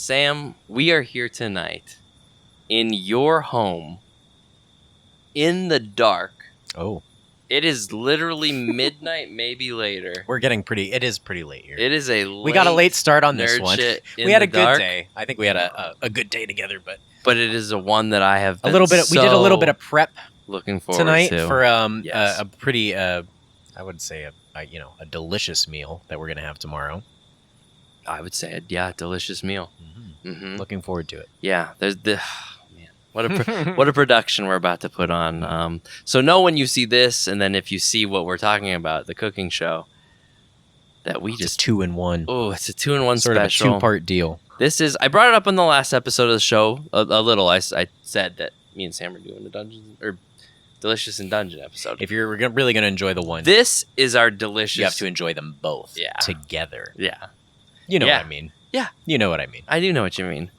Sam, we are here tonight in your home in the dark. Oh. It is literally midnight, maybe later. It is pretty late here. It is we got a late start on this one. We had a good day. I think we had a good day together, but it is a one that I have been we did a little bit of prep looking forward tonight to. For a pretty I would say a delicious meal that we're gonna have tomorrow. I would say delicious meal. Mm-hmm. Looking forward to it. Yeah, there's what a production we're about to put on. So know when you see this, and then if you see what we're talking about, the cooking show, that it's a 2-in-1. Oh, it's a 2-in-1 sort special. Of a 2-part deal. I brought it up in the last episode of the show a little. I said that me and Sam are doing the Delicious in Dungeon episode. If you're really going to enjoy the one, this is our delicious. You have to enjoy them both together. Yeah. You know what I mean. Yeah. You know what I mean. I do know what you mean.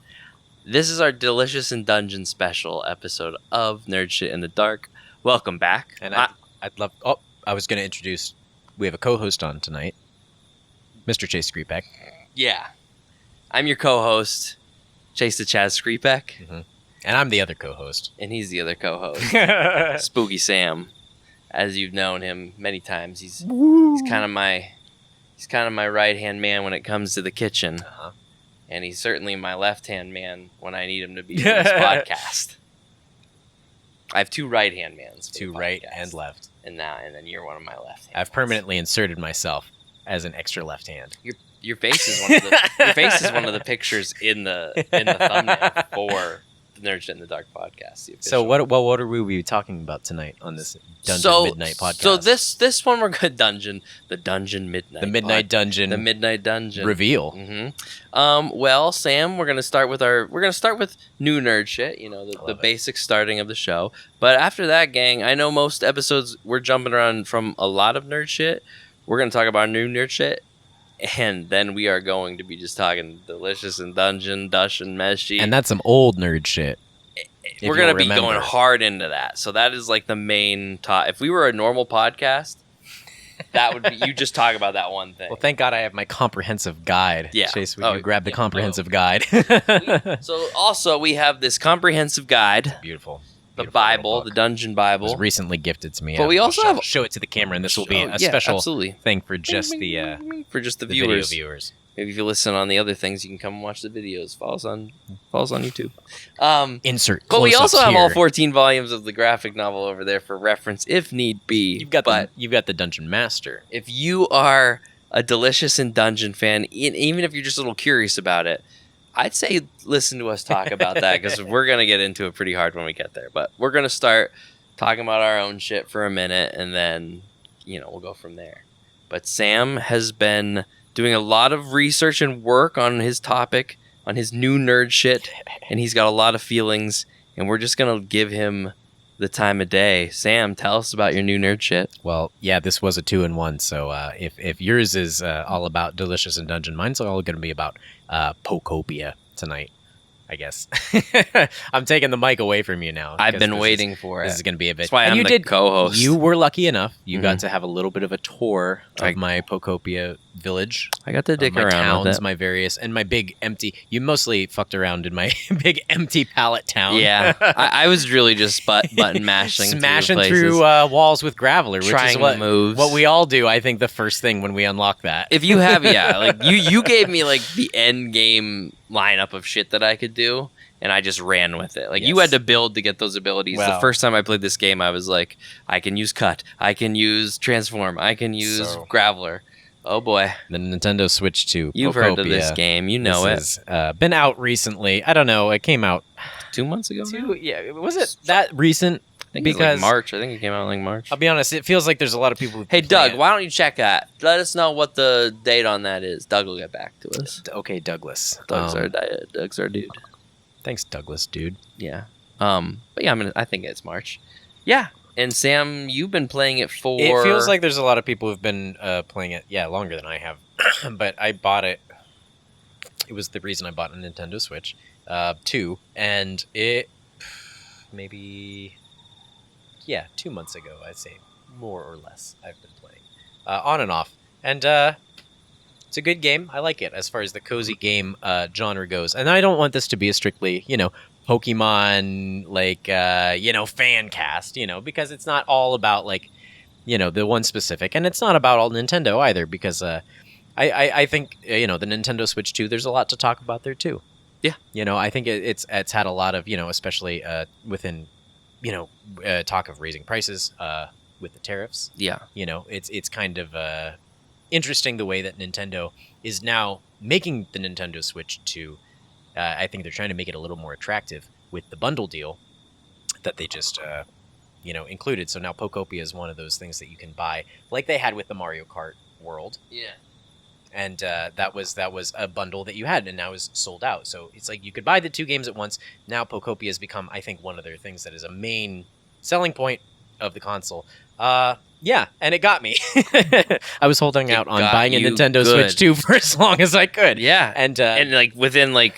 This is our Delicious in Dungeon special episode of Nerd Shit in the Dark. Welcome back. And I'd love... Oh, I was going to introduce... We have a co-host on tonight. Mr. Chase Skripek. Yeah. I'm your co-host, Chase the Chaz Skripek. Mm-hmm. And I'm the other co-host. And he's the other co-host. Spooky Sam. As you've known him many times. He's kind of my right-hand man when it comes to the kitchen. Uh-huh. And he's certainly my left-hand man when I need him to be in this podcast. I have two right-hand mans. Two right and left. And then you're one of my left hands. I've permanently inserted myself as an extra left hand. Your face is one of the pictures in the thumbnail for the Nerd Shit in the Dark podcast. So what are we talking about tonight on this Dungeon Midnight podcast? So this one we're good the Dungeon Midnight. The Midnight Dungeon. The Midnight Dungeon reveal. Mm-hmm. Well, Sam, we're gonna start with new nerd shit. The basic starting of the show. But after that, gang, I know most episodes we're jumping around from a lot of nerd shit. We're gonna talk about new nerd shit. And then we are going to be just talking Delicious in Dungeon Meshi. And that's some old nerd shit. We're going to be going hard into that. So that is like the main If we were a normal podcast, that would be... You just talk about that one thing. Well, thank God I have my comprehensive guide. Yeah. Chase, we can grab the comprehensive guide. So also we have this comprehensive guide. Beautiful. The Bible, the Dungeon Bible. It was recently gifted to me. But we also have... Show it to the camera, and this will be a special thing for just the viewers. Video viewers. Maybe if you listen on the other things, you can come and watch the videos. Follow us on YouTube. Insert. But we also have all 14 volumes of the graphic novel over there for reference, if need be. You've got the Dungeon Master. If you are a Delicious in Dungeon fan, even if you're just a little curious about it, I'd say listen to us talk about that, because we're going to get into it pretty hard when we get there. But we're going to start talking about our own shit for a minute, and then, we'll go from there. But Sam has been doing a lot of research and work on his topic, on his new nerd shit, and he's got a lot of feelings, and we're just going to give him the time of day. Sam, tell us about your new nerd shit. Well, yeah, this was a 2-in-1, so if yours is all about Delicious in Dungeon, mine's all going to be about Pokopia tonight, I guess. I'm taking the mic away from you now. I've been waiting for it. This is going to be a bit... That's why I'm the co-host. You were lucky enough. You got to have a little bit of a tour of my Pokopia village. I got to dick around towns, with it. My various... And my big empty... You mostly fucked around in my big empty pallet town. Yeah. I was really just button mashing Smashing through walls with Graveler, which is what we all do, I think, the first thing when we unlock that. If you have... Yeah. Like, you gave me, like, the end game lineup of shit that I could do, and I just ran with it. Like, you had to build to get those abilities. The first time I played this game, I was like, I can use Cut, I can use Transform, I can use Graveler. Oh boy. The Nintendo Switch 2 You've heard of this game, you know it. Has been out recently. I don't know, it came out 2 months ago? Yeah, was it that recent? I think it was like March. I think it came out like March. I'll be honest, it feels like the's a lot of people... Hey, Doug, why don't you check that? Let us know what the date on that is. Doug will get back to us. Okay, Douglas. Doug's our dude. Thanks, Douglas, dude. Yeah. But yeah, I think it's March. Yeah. And Sam, you've been playing it for... It feels like there's a lot of people who've been playing it, longer than I have. But I bought it. It was the reason I bought a Nintendo Switch 2. And it maybe... 2 months ago, I'd say, more or less, I've been playing. On and off. And It's a good game. I like it as far as the cozy game genre goes. And I don't want this to be a strictly, Pokemon fan cast, because it's not all about the one specific, and it's not about all Nintendo either, because I think the Nintendo Switch 2, there's a lot to talk about there too. Yeah. I think it's had a lot of, especially within, talk of raising prices with the tariffs. Yeah. It's kind of interesting the way that Nintendo is now making the Nintendo Switch 2. I think they're trying to make it a little more attractive with the bundle deal that they just included. So now Pokopia is one of those things that you can buy, like they had with the Mario Kart World. Yeah. And that was a bundle that you had, and now is sold out. So it's like you could buy the two games at once. Now Pokopia has become, I think, one of their things that is a main selling point of the console. Yeah, and it got me. I was holding out on buying a Nintendo Switch 2 for as long as I could. Yeah, and within a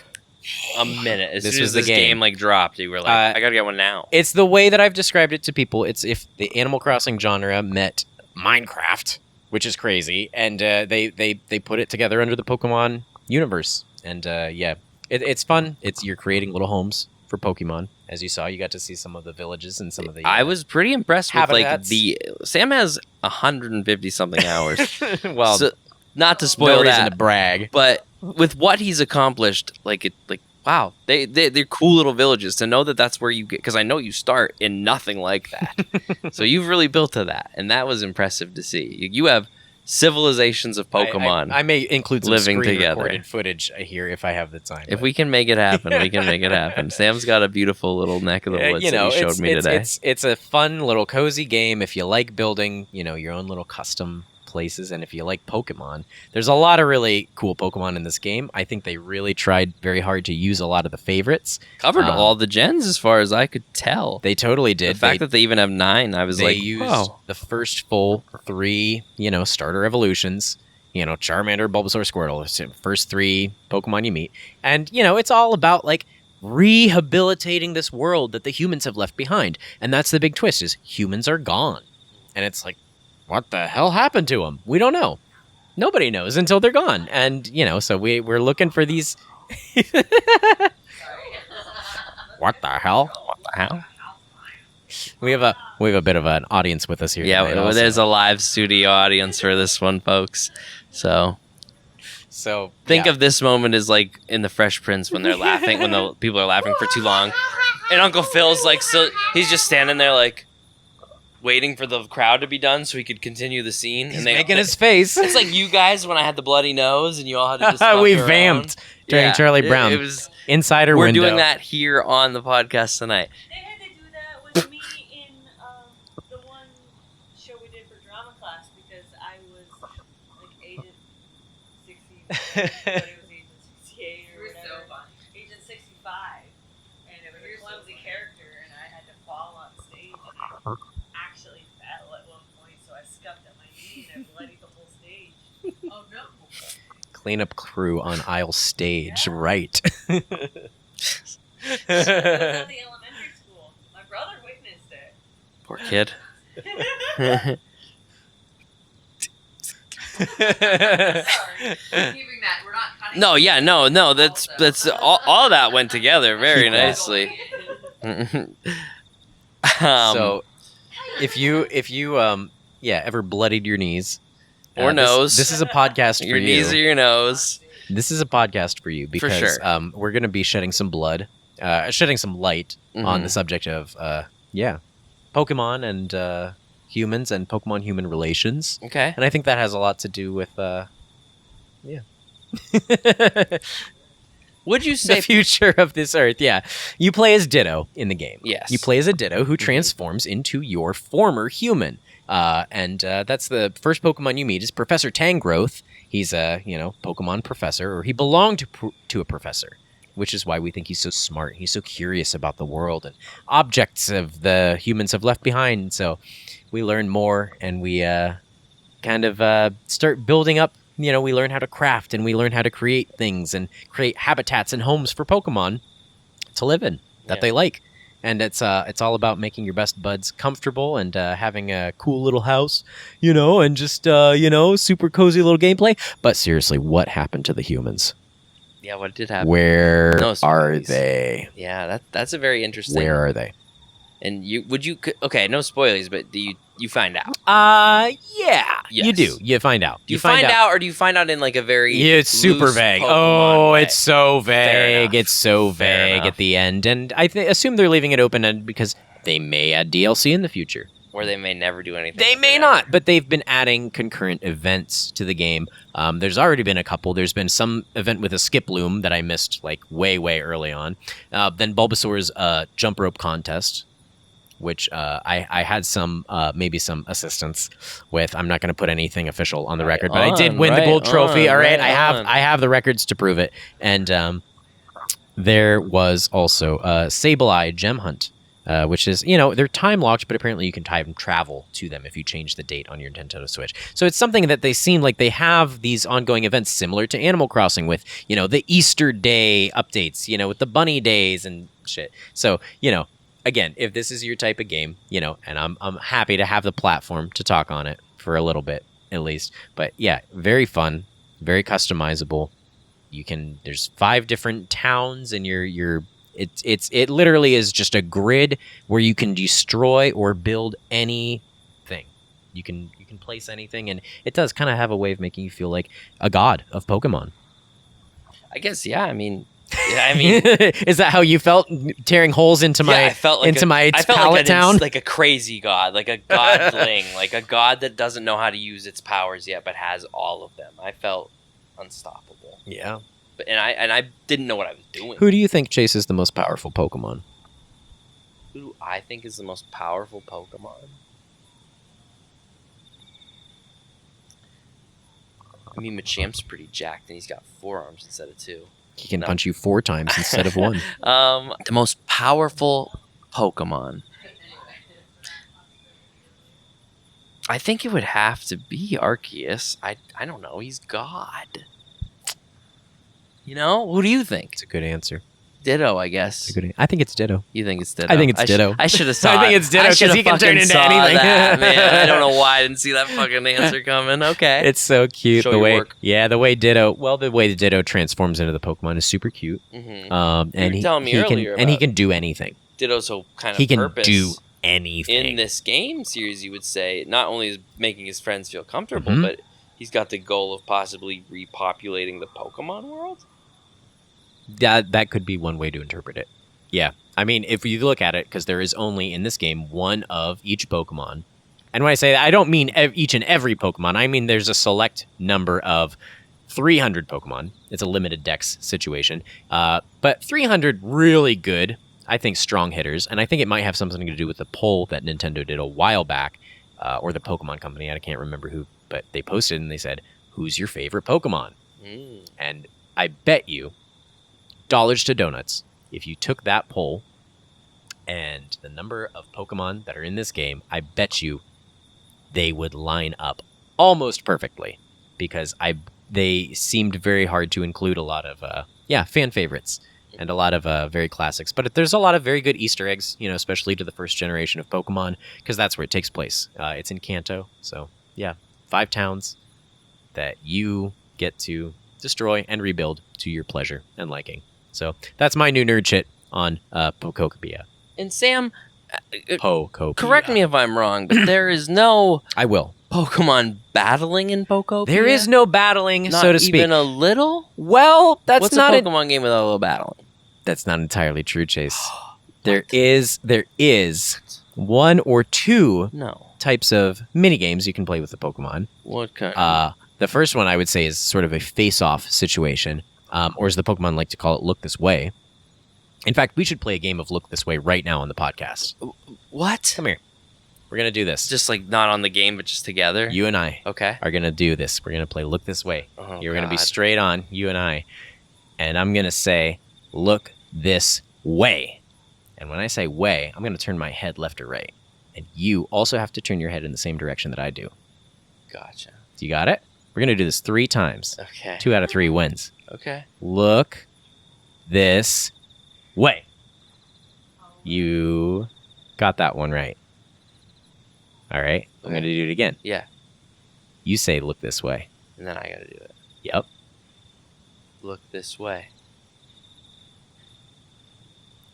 minute, as soon as this game dropped, you were like, I gotta get one now. It's the way that I've described it to people. It's if the Animal Crossing genre met Minecraft, which is crazy, and they put it together under the Pokemon universe. And it's fun. You're creating little homes for Pokemon. As you saw, you got to see some of the villages and some of the. I was pretty impressed habitats. with Sam has 150 something hours. Well, so, not to spoil no that, reason to brag, but with what he's accomplished, wow, they're cool little villages. To know that that's where you get, because I know you start in nothing like that, so you've really built to that, and that was impressive to see. You have civilizations of Pokemon. I may include some living screen together. recorded footage here if I have the time. If we can make it happen, we can make it happen. Sam's got a beautiful little neck of the woods that he showed me today. It's a fun little cozy game if you like building, your own little custom places, and if you like Pokemon. There's a lot of really cool Pokemon in this game. I think they really tried very hard to use a lot of the favorites. Covered all the gens as far as I could tell. They totally did. The fact that they even have 9, I was they used the first full 3, starter evolutions. Charmander, Bulbasaur, Squirtle. It's the first 3 Pokemon you meet. And, it's all about, rehabilitating this world that the humans have left behind. And that's the big twist, is humans are gone. And it's like, what the hell happened to them? We don't know. Nobody knows until they're gone. And, so we're looking for these... What the hell? What the hell? We have a bit of an audience with us here. Yeah, there's a live studio audience for this one, folks. So think of this moment as in the Fresh Prince when they're laughing, when the people are laughing for too long, and Uncle Phil's he's just standing there waiting for the crowd to be done so he could continue the scene. He's making his face. It's like you guys when I had the bloody nose and you all had to just we vamped during Charlie Brown. It was Insider We're window. doing that here on the podcast tonight. They had to do that with me in the one show we did for drama class because I was agent 60, but it was agent 68 or whatever. Agent 65, and it was a clumsy character, and I had to fall on stage, and I actually fell at one point, so I scuffed at my knee and I bloodied the whole stage. Oh no! Cleanup crew on aisle stage, right? It was at the elementary school. My brother witnessed it. Poor kid. Sorry. Keeping that. We're not cutting. No, yeah, no. That's all of that went together very nicely. So, if you ever bloodied your knees or nose, this is a podcast for your you. knees or your nose. This is a podcast for you because sure. We're going to be shedding some light on the subject of Pokemon and humans and Pokemon-human relations. Okay. And I think that has a lot to do with Would you say the future of this Earth? Yeah. You play as Ditto in the game. Yes. You play as a Ditto who transforms into your former human. And that's the first Pokemon you meet is Professor Tangrowth. He's a, Pokemon professor, or he belonged to a professor, which is why we think he's so smart. He's so curious about the world and objects of the humans have left behind. So we learn more, and we start building up. We learn how to craft, and we learn how to create things and create habitats and homes for Pokemon to live in that they like. and it's all about making your best buds comfortable and having a cool little house, and just super cozy little gameplay. But seriously, what happened to the humans? Yeah, what did happen? Where No are spoilies. they? Yeah, that's a very interesting. Where are they? And okay, no spoilers, but do you find out? Yeah, Yes. you do. You find out. Do you find out, or do you find out in like a very Yeah, it's super loose vague. Pokemon way? It's so Fair vague. enough. It's so Fair vague enough. at the end, and I assume they're leaving it open because they may add DLC in the future. Or they may never do anything. They with may it not, ever. but they've been adding concurrent events to the game. There's already been a couple. There's been some event with a skip loom that I missed like way, way early on. Then Bulbasaur's jump rope contest, which I had maybe some assistance with. I'm not going to put anything official on the record, but I did win the gold trophy. All right, I have the records to prove it. And there was also Sableye Gem Hunt. Which is, they're time locked, but apparently you can time travel to them if you change the date on your Nintendo Switch. So it's something that they seem like they have these ongoing events similar to Animal Crossing with, the Easter Day updates, with the bunny days and shit. So, again, if this is your type of game, and I'm happy to have the platform to talk on it for a little bit at least. But yeah, very fun, very customizable. There's 5 different towns and it literally is just a grid where you can destroy or build anything. You can place anything, and it does kind of have a way of making you feel like a god of Pokemon. I guess, yeah. I mean, Is that how you felt tearing holes into my I felt like pallet town? like a crazy god, like a godling, like a god that doesn't know how to use its powers yet, but has all of them. I felt unstoppable. Yeah. But and I didn't know what I was doing. Who do you think chases the most powerful Pokemon? Who do I think is the most powerful Pokemon? I mean, Machamp's pretty jacked, and he's got 4 arms instead of 2. He can punch you 4 times instead of 1. The most powerful Pokemon. I think it would have to be Arceus. I don't know. He's God. Who do you think? It's a good answer. Ditto, I guess. I think it's Ditto. You think it's Ditto? I think it's Ditto. I should have saw. I think it's Ditto because he can turn into anything. That, man. I don't know why I didn't see that fucking answer coming. Okay, It's so cute. Show the your way, work. the way Ditto transforms into the Pokemon is super cute. Mm-hmm. And were telling me earlier he about- can do anything. Ditto's whole kind of He can purpose do anything in this game series. You would say not only is making his friends feel comfortable, Mhm. but he's got the goal of possibly repopulating the Pokemon world. That could be one way to interpret it. Yeah. I mean, if you look at it, because there is only in this game one of each Pokemon. And when I say that, I don't mean each and every Pokemon. I mean there's a select number of 300 Pokemon. It's a limited dex situation. But 300 really good, I think, strong hitters. And I think it might have something to do with the poll that Nintendo did a while back, or the Pokemon Company. I can't remember who, but they posted and they said, who's your favorite Pokemon? And I bet you, dollars to donuts, if you took that poll and the number of Pokemon that are in this game, I bet you they would line up almost perfectly, because they seemed very hard to include a lot of fan favorites and a lot of very classics. But there's a lot of very good Easter eggs, especially to the first generation of Pokemon, because that's where it takes place. It's in Kanto, so yeah, 5 towns that you get to destroy and rebuild to your pleasure and liking. So that's my new nerd shit on Pokopia. And Sam, Pokopia. correct me if I'm wrong, but there is no I will. Pokemon battling in Pokopia. There is no battling, Not so to speak. even a little. Well, that's What's not a Pokemon game without a little battling? That's not entirely true, Chase. There is 1 or 2 No. types of mini games you can play with the Pokemon. What kind? The first one I would say is sort of a face-off situation, or as the Pokemon like to call it, Look This Way. In fact, we should play a game of Look This Way right now on the podcast. What? Come here. We're going to do this. Just like not on the game, but just together. You and I Okay. are going to do this. We're going to play Look This Way. Oh, You're going to be God. straight on, you and I. And I'm going to say, look this way. And when I say way, I'm going to turn my head left or right. And you also have to turn your head in the same direction that I do. Gotcha. You got it? We're going to do this 3 times. Okay. 2 out of 3 wins. Okay. Look this way. You got that one right. All right. I'm Okay. going to do it again. Yeah. You say look this way. And then I gotta do it. Yep. Look this way.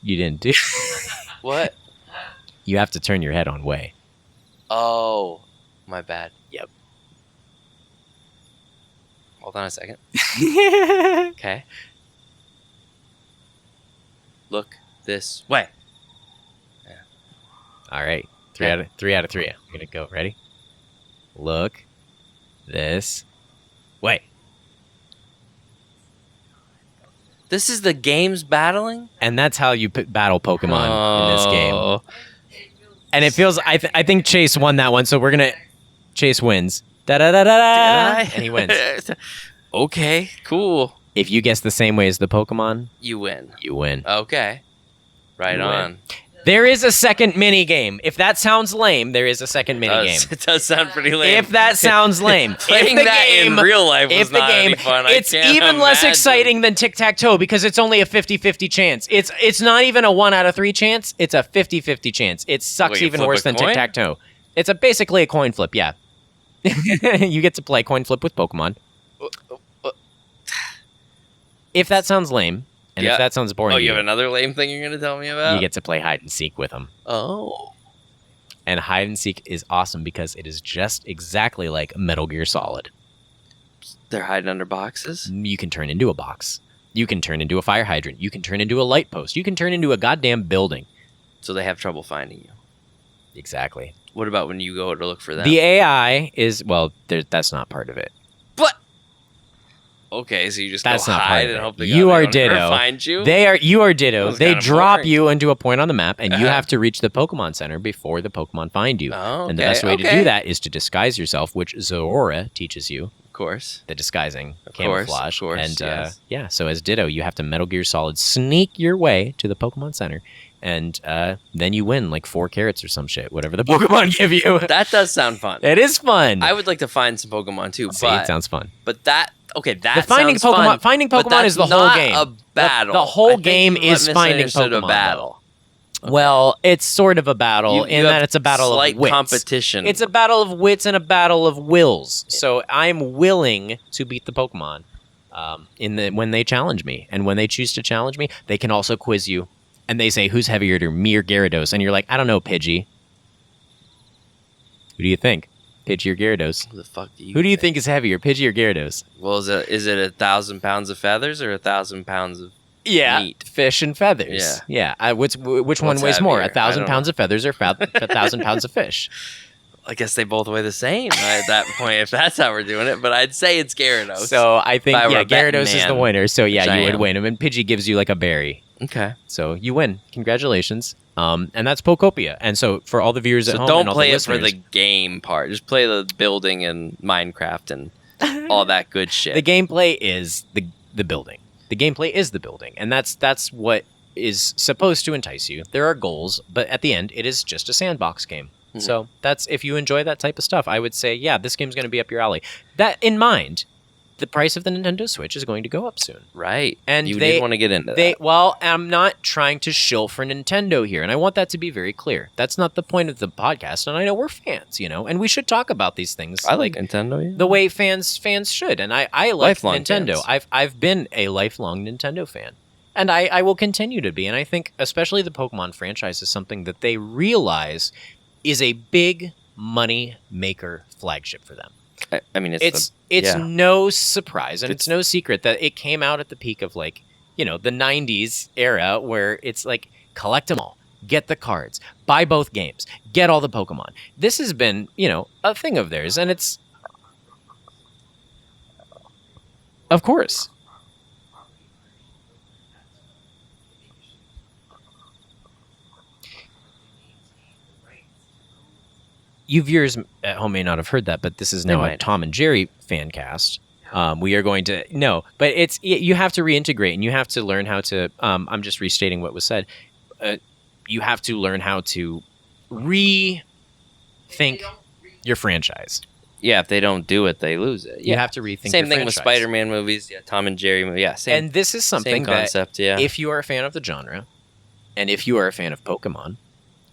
You didn't do What? You have to turn your head on way. Oh, my bad. Yep. Hold on a second. Okay. Look this way. All right. Okay. Three out of three. I'm going to go. Ready? Look this way. This is the games battling? And that's how you battle Pokemon in this game. Oh. And it feels, I think Chase won that one, so we're going to, Chase wins. Da-da-da-da-da. Did I? And he wins. Okay, cool. If you guess the same way as the Pokemon, You win. you win. Okay. Right You win. on. There is a second mini game. If that sounds lame, there is a second mini game. It does sound pretty lame. If that sounds lame, Playing if the that game, in real life was if the not game, any fun. it's I can't even less imagine. exciting than tic-tac-toe because it's only a 50-50 chance. It's not even a 1 out of 3 chance. It's a 50-50 chance. It sucks Wait, you even flip worse a than coin? tic-tac-toe. It's basically a coin flip, yeah. You get to play coin flip with Pokemon. If that sounds lame, and Yeah. if that sounds boring, Oh, to you have another lame thing you're going to tell me about? you get to play hide and seek with them. Oh. And hide and seek is awesome because it is just exactly like Metal Gear Solid. They're hiding under boxes? You can turn into a box. You can turn into a fire hydrant. You can turn into a light post. You can turn into a goddamn building. So they have trouble finding you. Exactly. What about when you go to look for them? The AI is, well, that's not part of it. What? Okay, so you just That's go not part hide of and it. hope they You are don't ever Ditto. find you? You are Ditto. That's They kinda drop boring. you into a point on the map, and you Uh-huh. have to reach the Pokemon Center before the Pokemon find you. Oh, And the okay, best way to okay. do that is to disguise yourself, which Zora teaches you. Of course. The disguising, Of camouflage, course, and yes. yeah. So as Ditto, you have to Metal Gear Solid sneak your way to the Pokemon Center, and then you win like 4 carrots or some shit, whatever the Pokemon give you. That does sound fun. It is fun. I would like to find some Pokemon too, See, it sounds fun. but that okay, that The finding sounds Pokemon, fun, finding but Pokemon is the that's whole not game. a battle. The whole I think game you is finding misunderstood Pokemon. a battle. Well, it's sort of a battle in You that have it's a battle slight of wits. competition. It's a battle of wits and a battle of wills. So I'm willing to beat the Pokemon when they challenge me, and when they choose to challenge me, they can also quiz you, and they say who's heavier, to me or Gyarados, and you're like, I don't know, Pidgey. Who do you think, Pidgey or Gyarados? Who the fuck do you? Who do you think is heavier, Pidgey or Gyarados? Well, is it 1,000 pounds of feathers or 1,000 pounds of? Yeah, Meat. fish and feathers. Yeah. Which one What's weighs more, heavier? 1,000 I don't pounds of feathers or 1,000 pounds of fish? I guess they both weigh the same at that point, if that's how we're doing it. But I'd say it's Gyarados. So I think If I were a betting Gyarados is the man, winner. So yeah, which I you would am. win him, and Pidgey gives you like a berry. okay. So you win. Congratulations. And that's Pokopia. And so for all the viewers at So home, don't and all play the it for the listeners, game part. Just play the building and Minecraft and all that good shit. the gameplay is the building. The gameplay is the building, and that's what is supposed to entice you. There are goals, but at the end, it is just a sandbox game. Mhm. So that's, if you enjoy that type of stuff, I would say, yeah, this game's going to be up your alley. That in mind, the price of the Nintendo Switch is going to go up soon. Right. And you they- did want to get into that. Well, I'm not trying to shill for Nintendo here, and I want that to be very clear. That's not the point of the podcast, and I know we're fans, and we should talk about these things. I like Nintendo. Yeah. the way fans should, and I like Lifelong Nintendo. fans. I've been a lifelong Nintendo fan, and I will continue to be. And I think especially the Pokemon franchise is something that they realize is a big money maker flagship for them. I mean, It's yeah. no surprise, and it's It's- no secret that it came out at the peak of the 90s era, where it's like, collect them all, get the cards, buy both games, get all the Pokemon. This has been a thing of theirs, and it's, of course. You viewers at home may not have heard that, but this is They now a might. Tom and Jerry fan cast. We are going to but you have to reintegrate, and you have to learn how to. I'm just restating what was said. You have to learn how to rethink your franchise. Yeah, if they don't do it, they lose it. You Yeah. have to rethink. Same your thing with franchise. Spider-Man movies. Yeah, Tom and Jerry movie. Yeah, same. And this is something same concept. that, Yeah. if you are a fan of the genre, And if you are a fan of Pokemon,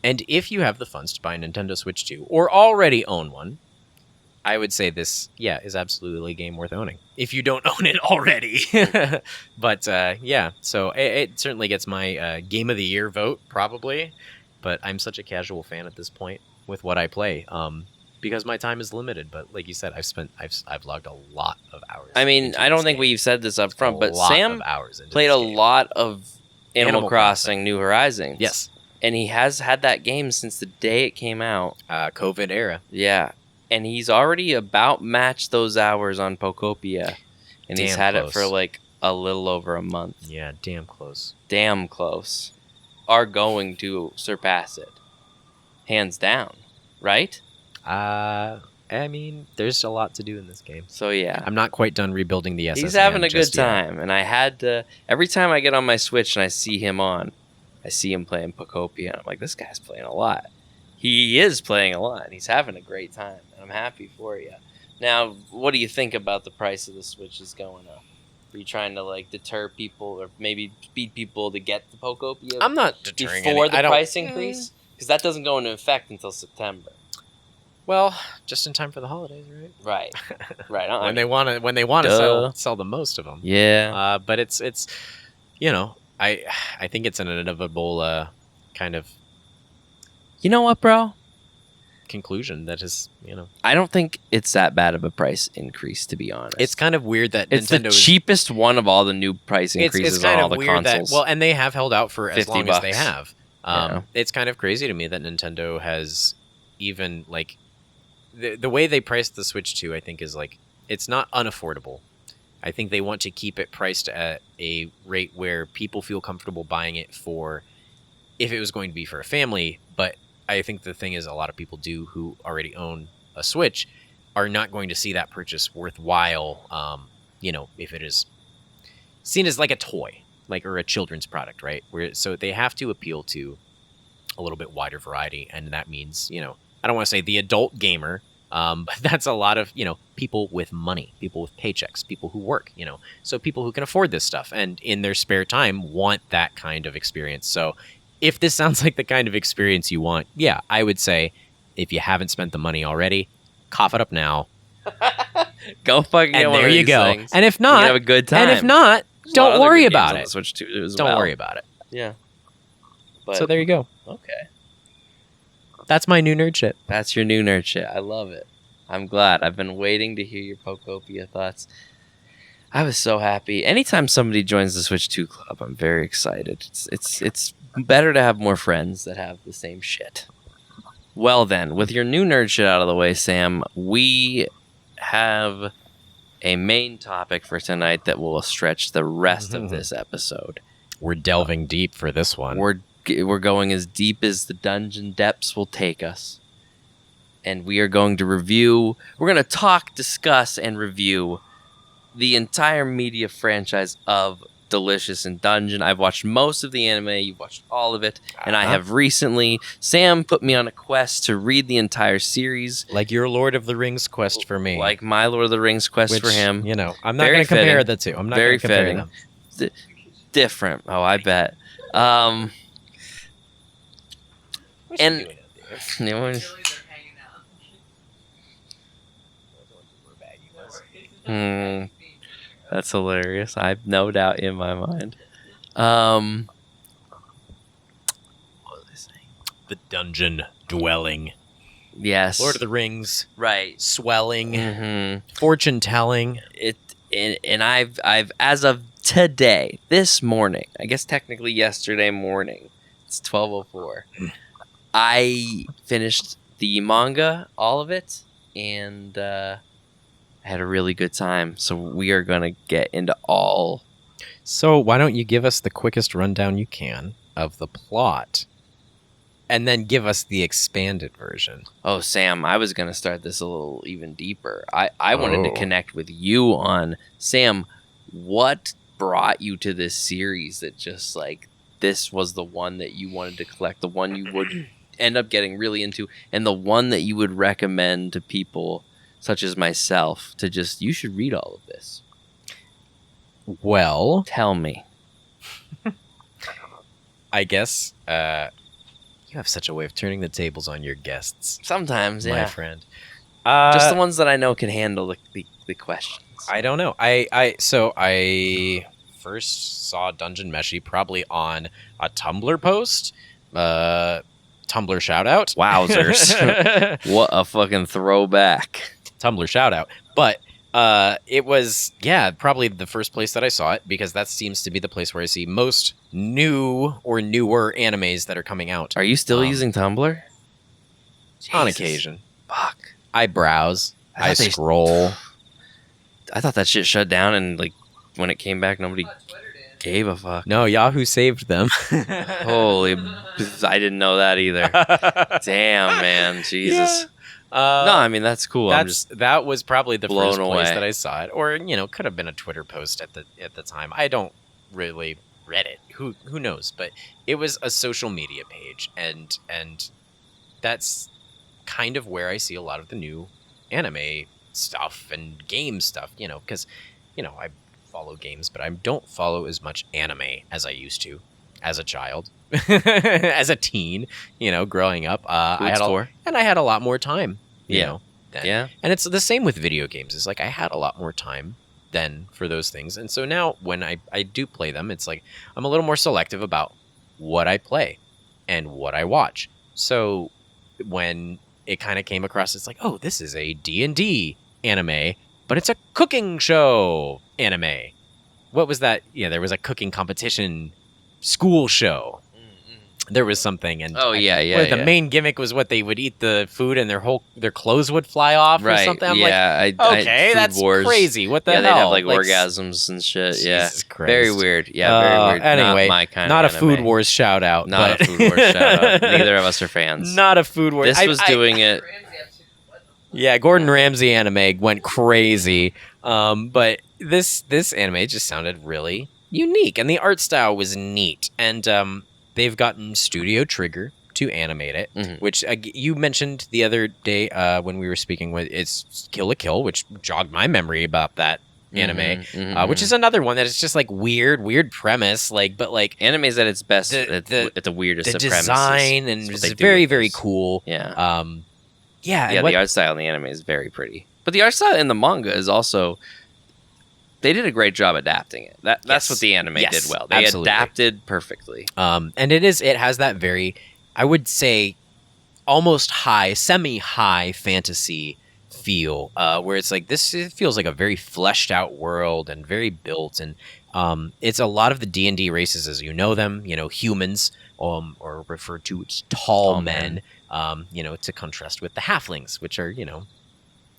and if you have the funds to buy a Nintendo Switch 2 or already own one, I would say this, is absolutely a game worth owning. If you don't own it already. But so it certainly gets my Game of the Year vote, probably. But I'm such a casual fan at this point with what I play, because my time is limited. But like you said, I've logged a lot of hours. I mean, into I don't this think game. we've said this up front, but lot Sam of hours into played this a game. lot of Animal Animal Crossing New Horizons. Yes, And he has had that game since the day it came out. COVID era. Yeah. And he's already about matched those hours on Pokopia. And he's Damn had close. it for like a little over a month. Yeah, damn close. Damn close. Are going to surpass it. Hands down. Right? I mean, there's a lot to do in this game. So yeah. I'm not quite done rebuilding the SSN. He's having a good just yet. time. And I had to... Every time I get on my Switch and I see him on, I see him playing Pokopia. And I'm like, this guy's playing a lot. He is playing a lot. And he's having a great time. And I'm happy for you. Now, what do you think about the price of the Switches going up? Are you trying to like deter people or maybe speed people to get the Pokopia I'm not deterring before any- the I don't- price increase? Because that doesn't go into effect until September. Well, just in time for the holidays, right? Right. Right. When they want to Duh. sell the most of them. Yeah. But it's I think it's an inevitable kind of You know what, bro? conclusion that is, I don't think it's that bad of a price increase, to be honest. it's kind of weird that It's Nintendo the is cheapest one of all the new price increases it's kind on all of the weird consoles. that and they have held out for as 50 long as they bucks. have. Yeah. It's kind of crazy to me that Nintendo has even like the way they priced the Switch 2, I think is like it's not unaffordable. I think they want to keep it priced at a rate where people feel comfortable buying it for if it was going to be for a family, but I think the thing is a lot of people who already own a Switch are not going to see that purchase worthwhile, if it is seen as like a toy, or a children's product, right? So they have to appeal to a little bit wider variety, and that means, I don't want to say the adult gamer, but that's a lot of, people with money, people with paychecks, people who work, so people who can afford this stuff and in their spare time want that kind of experience. So if this sounds like the kind of experience you want, yeah, I would say if you haven't spent the money already, cough it up now. Go fucking get And one there of you these go. things. And if You can not, have a good time. and if not, There's a lot of don't other worry good games about on it. the Switch too, as Don't well. worry about it. Yeah. But, So there you go. okay. That's my new nerd shit. That's your new nerd shit. I love it. I'm glad. I've been waiting to hear your Pokopia thoughts. I was so happy. Anytime somebody joins the Switch 2 club, I'm very excited. It's better to have more friends that have the same shit. Well then, with your new nerd shit out of the way, Sam, we have a main topic for tonight that will stretch the rest of this episode. We're delving deep for this one. We're going as deep as the dungeon depths will take us. And we are going to we're going to talk, discuss, and review the entire media franchise of Delicious in Dungeon. I've watched most of the anime, you've watched all of it, and I have recently, Sam put me on a quest to read the entire series. Like your Lord of the Rings quest for me. Like my Lord of the Rings quest Which, for him. I'm not Very going to compare fitting. the two. I'm not Very going to compare fitting. them. Different. Oh, I bet. And Chilies are hanging out. that's hilarious. I have no doubt in my mind. What was I saying? The dungeon dwelling. Yes. Lord of the Rings. Right. Swelling. Mm-hmm. Fortune telling. And I've as of today, this morning, I guess technically yesterday morning, it's 12:04. I finished the manga, all of it, and I had a really good time. So we are gonna get into all. So why don't you give us the quickest rundown you can of the plot, and then give us the expanded version. Oh, Sam, I was gonna start this a little even deeper. I wanted to Oh. connect with you on, Sam, what brought you to this series that just like this was the one that you wanted to collect, the one you would end up getting really into, and the one that you would recommend to people such as myself to just, you should read all of this. Well, Tell me. I guess you have such a way of turning the tables on your guests, Sometimes, my yeah. friend. Just the ones that I know can handle the questions. I don't know. I first saw Dungeon Meshi probably on a Tumblr post. Tumblr shout out. Wowzers. What a fucking throwback. Tumblr shout out. But it was, probably the first place that I saw it, because that seems to be the place where I see most new or newer animes that are coming out. Are you still using Tumblr? On Jesus. occasion. Fuck. I browse. I I thought they- scroll. I thought that shit shut down, and like when it came back, nobody Oh, Twitter did. gave a fuck. No, Yahoo saved them. Holy, I didn't know that either. Damn, man, Jesus. No, I mean that's cool. I'm just That was probably the blown first place away. that I saw it, or could have been a Twitter post at the time. I don't really read it. Who knows? But it was a social media page, and that's kind of where I see a lot of the new anime stuff and game stuff. Because I follow games, but I don't follow as much anime as I used to as a child, as a teen. Growing up, I had a lot more time. Yeah. Then. yeah. And it's the same with video games. It's like I had a lot more time then for those things. And so now when I do play them, it's like I'm a little more selective about what I play and what I watch. So when it kind of came across, it's like, oh, this is a D&D anime, but it's a cooking show anime. What was that? Yeah, there was a cooking competition school show. There was something, and Oh yeah, yeah. where the main gimmick was what they would eat the food and their clothes would fly off or right. something. I'm yeah, like, okay, Food that's Wars. crazy. What the Yeah, hell? they'd have like Like, orgasms and shit. Yeah, Jesus Christ. very weird. Yeah, very weird. Anyway, not my kind not of a Food anime. Wars shout out. Not but a Food Wars shout out. Neither of us are fans. Not a Food Wars. This was doing it. Ramsey episode. What the Yeah, Gordon Ramsay anime went crazy. But this anime just sounded really unique, and the art style was neat. And they've gotten Studio Trigger to animate it, Mhm. which you mentioned the other day when we were speaking with it's Kill la Kill, which jogged my memory about that anime, Mhm. which is another one that is just like weird premise, but Anime's at its best the- at the weirdest the of premises. design and That's what it's they do very with very this. cool. Yeah, Yeah, yeah. and what- The art style in the anime is very pretty, but the art style in the manga is also. They did a great job adapting it. That's Yes. what the anime Yes, did well. They absolutely. adapted perfectly. and it has that very, I would say, almost semi-high fantasy feel, where it's like it feels like a very fleshed out world and very built, and it's a lot of the D&D races as you know them, humans, or referred to as tall men, to contrast with the halflings, which are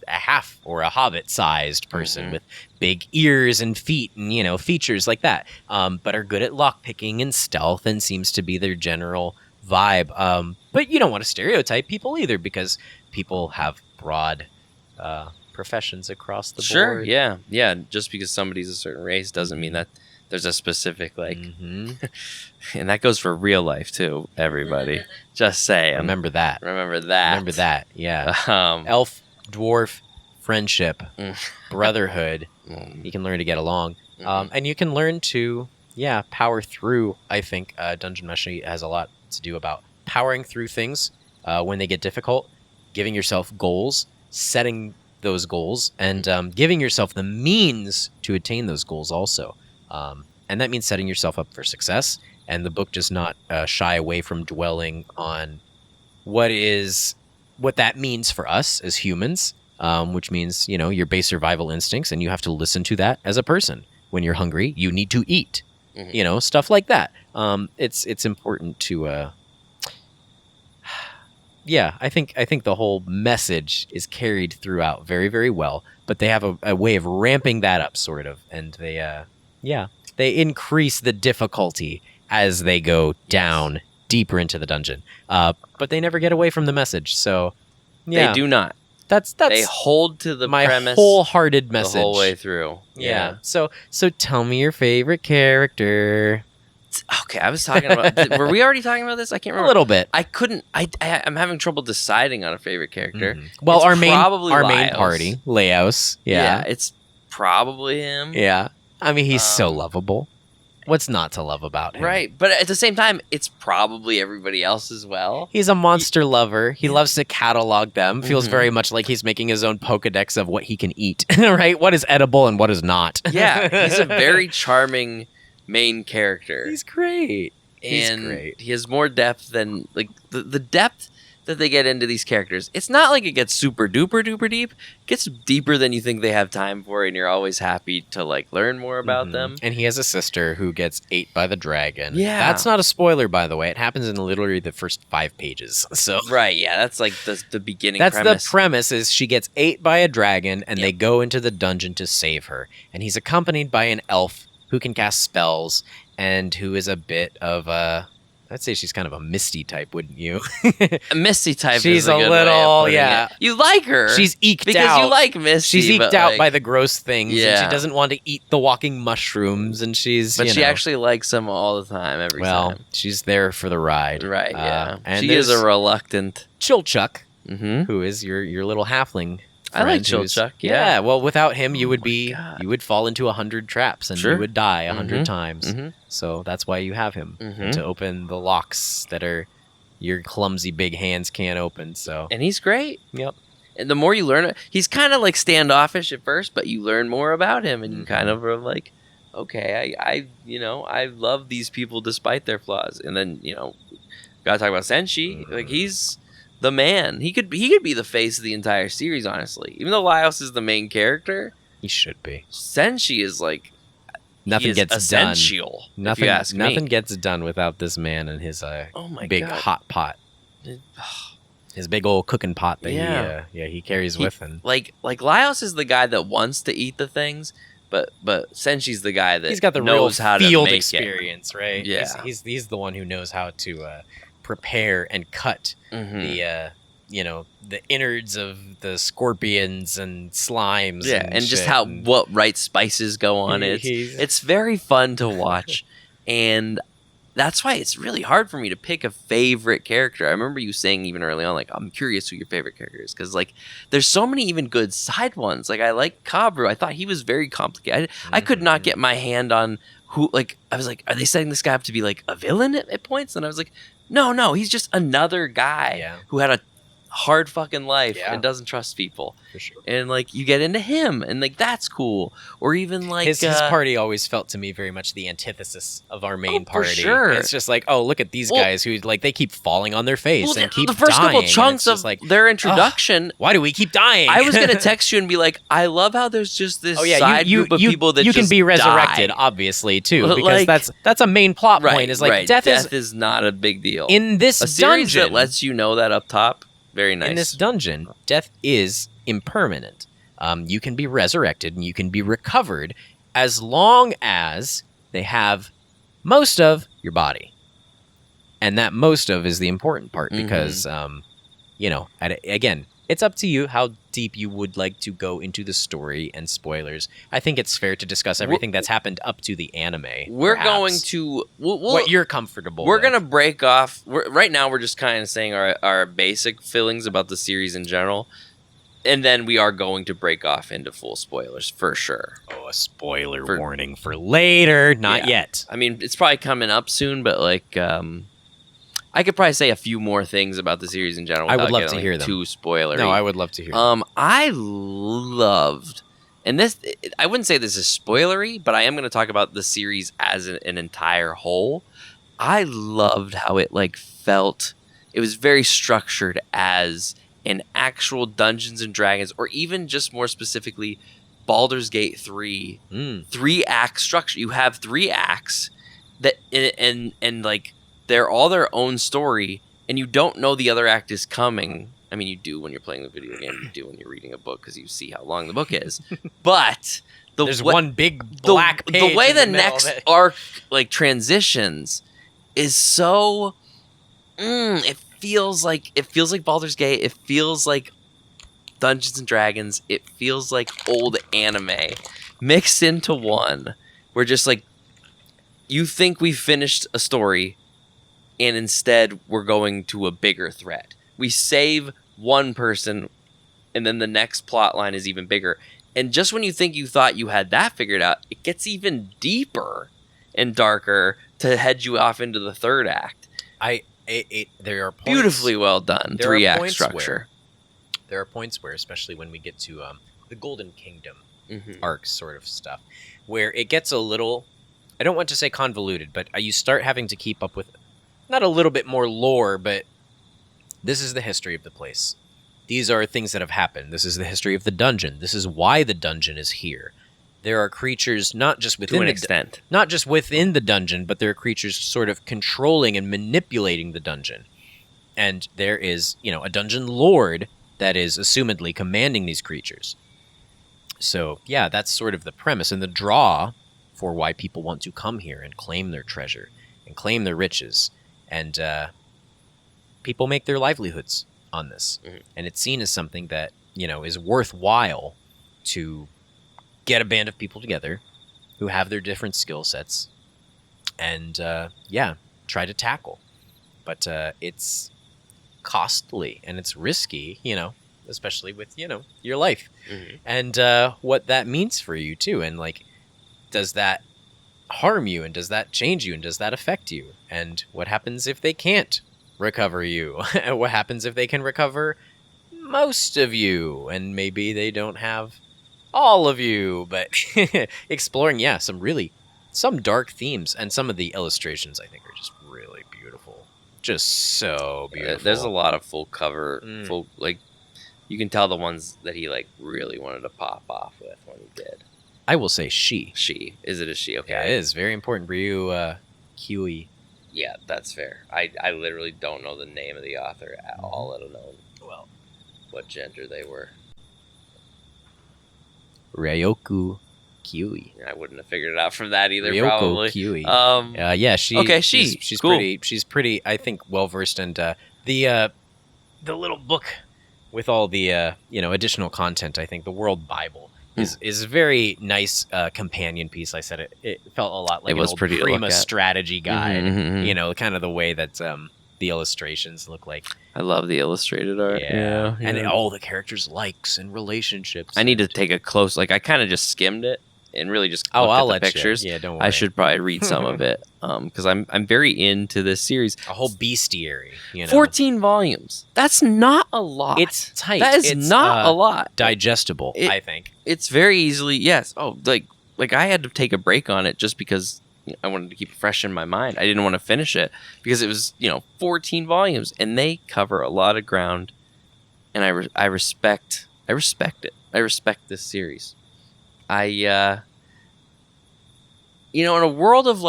a half or a hobbit sized person Mhm. with big ears and feet and features like that, but are good at lockpicking and stealth and seems to be their general vibe. But you don't want to stereotype people either, because people have broad professions across the Sure. board. Yeah. Just because somebody's a certain race doesn't mean that there's a specific Mhm. and that goes for real life too. Everybody, just saying. Remember that. Remember that. Remember that. Yeah. Um, Elf, dwarf, friendship, Mm. brotherhood. You can learn to get along. And you can learn to, power through. I think Dungeon Meshi has a lot to do about powering through things when they get difficult, giving yourself goals, setting those goals, and giving yourself the means to attain those goals also. And that means setting yourself up for success. And the book does not shy away from dwelling on what that means for us as humans, which means, your base survival instincts, and you have to listen to that as a person. When you're hungry, you need to eat, Mhm. Stuff like that. It's important to, I think the whole message is carried throughout very, very well, but they have a way of ramping that up sort of. And they increase the difficulty as they go down deeper into the dungeon. But they never get away from the message. So They do not. That's They hold to the my premise wholehearted the message. whole way through. Yeah. So tell me your favorite character. Okay, I was talking about. Were we already talking about this? I can't A remember. little bit. I couldn't. I'm having trouble deciding on a favorite character. Mhm. Well, It's our main probably Laos. party, Laos. Yeah. It's probably him. Yeah. I mean, he's so Um, lovable. What's not to love about him? Right, but at the same time, it's probably everybody else as well. He's a monster lover. He loves to catalog them. Feels Mhm. very much like he's making his own Pokedex of what he can eat, right? What is edible and what is not. Yeah, he's a very charming main character. He's great. He's and great. he has more depth than like the depth that they get into these characters. It's not like it gets super duper duper deep. It gets deeper than you think they have time for, and you're always happy to like learn more about Mhm. them. And he has a sister who gets ate by the dragon. Yeah. That's not a spoiler, by the way. It happens in literally the first 5 pages. So Right, yeah, that's like the beginning that's premise. the premise is she gets ate by a dragon and they Yep. go into the dungeon to save her. And he's accompanied by an elf who can cast spells and who is a bit of a I'd say she's kind of a misty type, wouldn't you? A Misty type She's is a a good way of little- putting yeah. it. You like her. She's eked because out. you like Misty. She's eked but, out like, by the gross things, and Yeah. she doesn't want to eat the walking mushrooms, and she's But you she know, actually likes him all the time, every time. she's there for the ride, Right, yeah. And She is a there's reluctant. Chilchuck, Mm-hmm. who is your little halfling. I like friend who's- Chilchuck, yeah. Well, without him, you Oh would my be God. you would fall into 100 traps, and Sure. you would die 100 Mhm. times. Mhm. So that's why you have him Mhm. to open the locks that are your clumsy big hands can't open. So And he's great. yep. And the more you learn, he's kind of like standoffish at first, but you learn more about him, and you kind of are like, okay, I love these people despite their flaws. And then gotta talk about Senshi. Like he's the man. He could be the face of the entire series, honestly. Even though Laios is the main character, He should be. Senshi is like Nothing he is gets done. essential. Nothing. if you ask Nothing me. gets done without this man and his Oh my big God. hot pot. His big old cooking pot that Yeah. he carries He- with him. Like Laios is the guy that wants to eat the things, but Senshi's the guy that He's got the knows real how to field make experience, right? Yeah. He's the one who knows how to prepare and cut it. Mhm. the innards of the scorpions and slimes. Yeah, and just shit, and what right spices go on it. he's- It's very fun to watch, and that's why it's really hard for me to pick a favorite character. I remember you saying even early on, like, I'm curious who your favorite character is, because like there's so many even good side ones. Like I like Kabru. I thought he was very complicated. I could not get my hand on who. Like I was like, are they setting this guy up to be like a villain at points? And I was like, no, he's just another guy Yeah. who had a hard fucking life Yeah. and doesn't trust people. for sure. And like you get into him, and like that's cool. Or even like His party always felt to me very much the antithesis of our main for party. sure. It's just like, oh, look at these Well- guys who like they keep falling on their face well, and keep the first dying. couple and chunks it's just of like, their introduction. why do we keep dying? I was gonna text you and be like, I love how there's just this Oh yeah, side you group of people that you can just be resurrected, die. obviously too, But, because like- that's a main plot Right, point. Is like right. death is is not a big deal. in this a series dungeon. that lets you know that up top. Very nice. In this dungeon, death is impermanent. You can be resurrected and you can be recovered as long as they have most of your body. And that most of is the important part because, again, it's up to you how deep you would like to go into the story and spoilers. I think it's fair to discuss everything that's happened up to the anime. We're perhaps. going to what you're comfortable We're with. gonna break off. Right now, we're just kind of saying our basic feelings about the series in general, and then we are going to break off into full spoilers for sure. Oh, a spoiler For- warning for later. Not Yeah. yet. I mean, it's probably coming up soon, but like, I could probably say a few more things about the series in general. I would without love getting, to like, hear them. Too spoilery. No, I would love to hear. I loved, and this I wouldn't say this is spoilery, but I am going to talk about the series as an entire whole. I loved how it like felt. It was very structured as an actual Dungeons and Dragons, or even just more specifically, Baldur's Gate 3 3-act structure. You have 3 acts that and like they're all their own story, and you don't know the other act is coming. I mean, you do when you're playing the video game. You do when you're reading a book because you see how long the book is. But There's one big black page. the way in the middle of next it. arc like transitions is so. It feels like Baldur's Gate. It feels like Dungeons and Dragons. It feels like old anime mixed into one. We're just like, you think we finished a story, and instead we're going to a bigger threat. We save one person, and then the next plot line is even bigger. And just when you think you thought you had that figured out, it gets even deeper. and darker to head you off into the third act. There are points, Beautifully well done. there are 3-act points structure. There are points where, especially when we get to the Golden Kingdom Mhm. arc sort of stuff, where it gets a little, I don't want to say convoluted, but you start having to keep up with, not a little bit more lore, but this is the history of the place. These are things that have happened. This is the history of the dungeon. This is why the dungeon is here. There are creatures not just within To an the extent. not just within the dungeon, but there are creatures sort of controlling and manipulating the dungeon. And there is, a dungeon lord that is assumedly commanding these creatures. So, yeah, that's sort of the premise and the draw for why people want to come here and claim their treasure and claim their riches. And people make their livelihoods on this. Mhm. And it's seen as something that, is worthwhile to get a band of people together who have their different skill sets and, try to tackle. But it's costly and it's risky, especially with, your life. Mhm. And what that means for you, too. And, does that harm you? And does that change you? And does that affect you? And what happens if they can't recover you? And what happens if they can recover most of you? And maybe they don't have all of you. But exploring, some dark themes. And some of the illustrations, I think, are just really beautiful. Just so beautiful. There's a lot of full cover, Mm. you can tell the ones that he really wanted to pop off with when he did. I will say she. She. Is it a she? Okay. Yeah, it is very important. Ryu Kiwi. Yeah, that's fair. I literally don't know the name of the author at all, let alone what gender they were. Ryoku Kiwi. I wouldn't have figured it out from that either, Ryoko probably. Kiwi. She. Okay, she's cool. She's pretty. I think well versed, and the little book with all the additional content. I think the World Bible is a very nice companion piece. I said it felt a lot like It was an old pretty to look Prima at. strategy guide. Mhm, mhm. Kind of the way that the illustrations look like. I love the illustrated art. Yeah. And all the characters' likes and relationships. I need to and- take a close. I kind of just skimmed it and really just Oh, looked I'll at the let pictures. you. Yeah, don't worry. I should probably read some of it because I'm very into this series. a whole bestiary. 14 volumes. That's not a lot. It's tight. That is It's, not a lot. digestible. I think. It's very easily yes. Oh, like I had to take a break on it just because I wanted to keep it fresh in my mind. I didn't want to finish it because it was 14 volumes and they cover a lot of ground, and I respect it. I respect this series. In a world of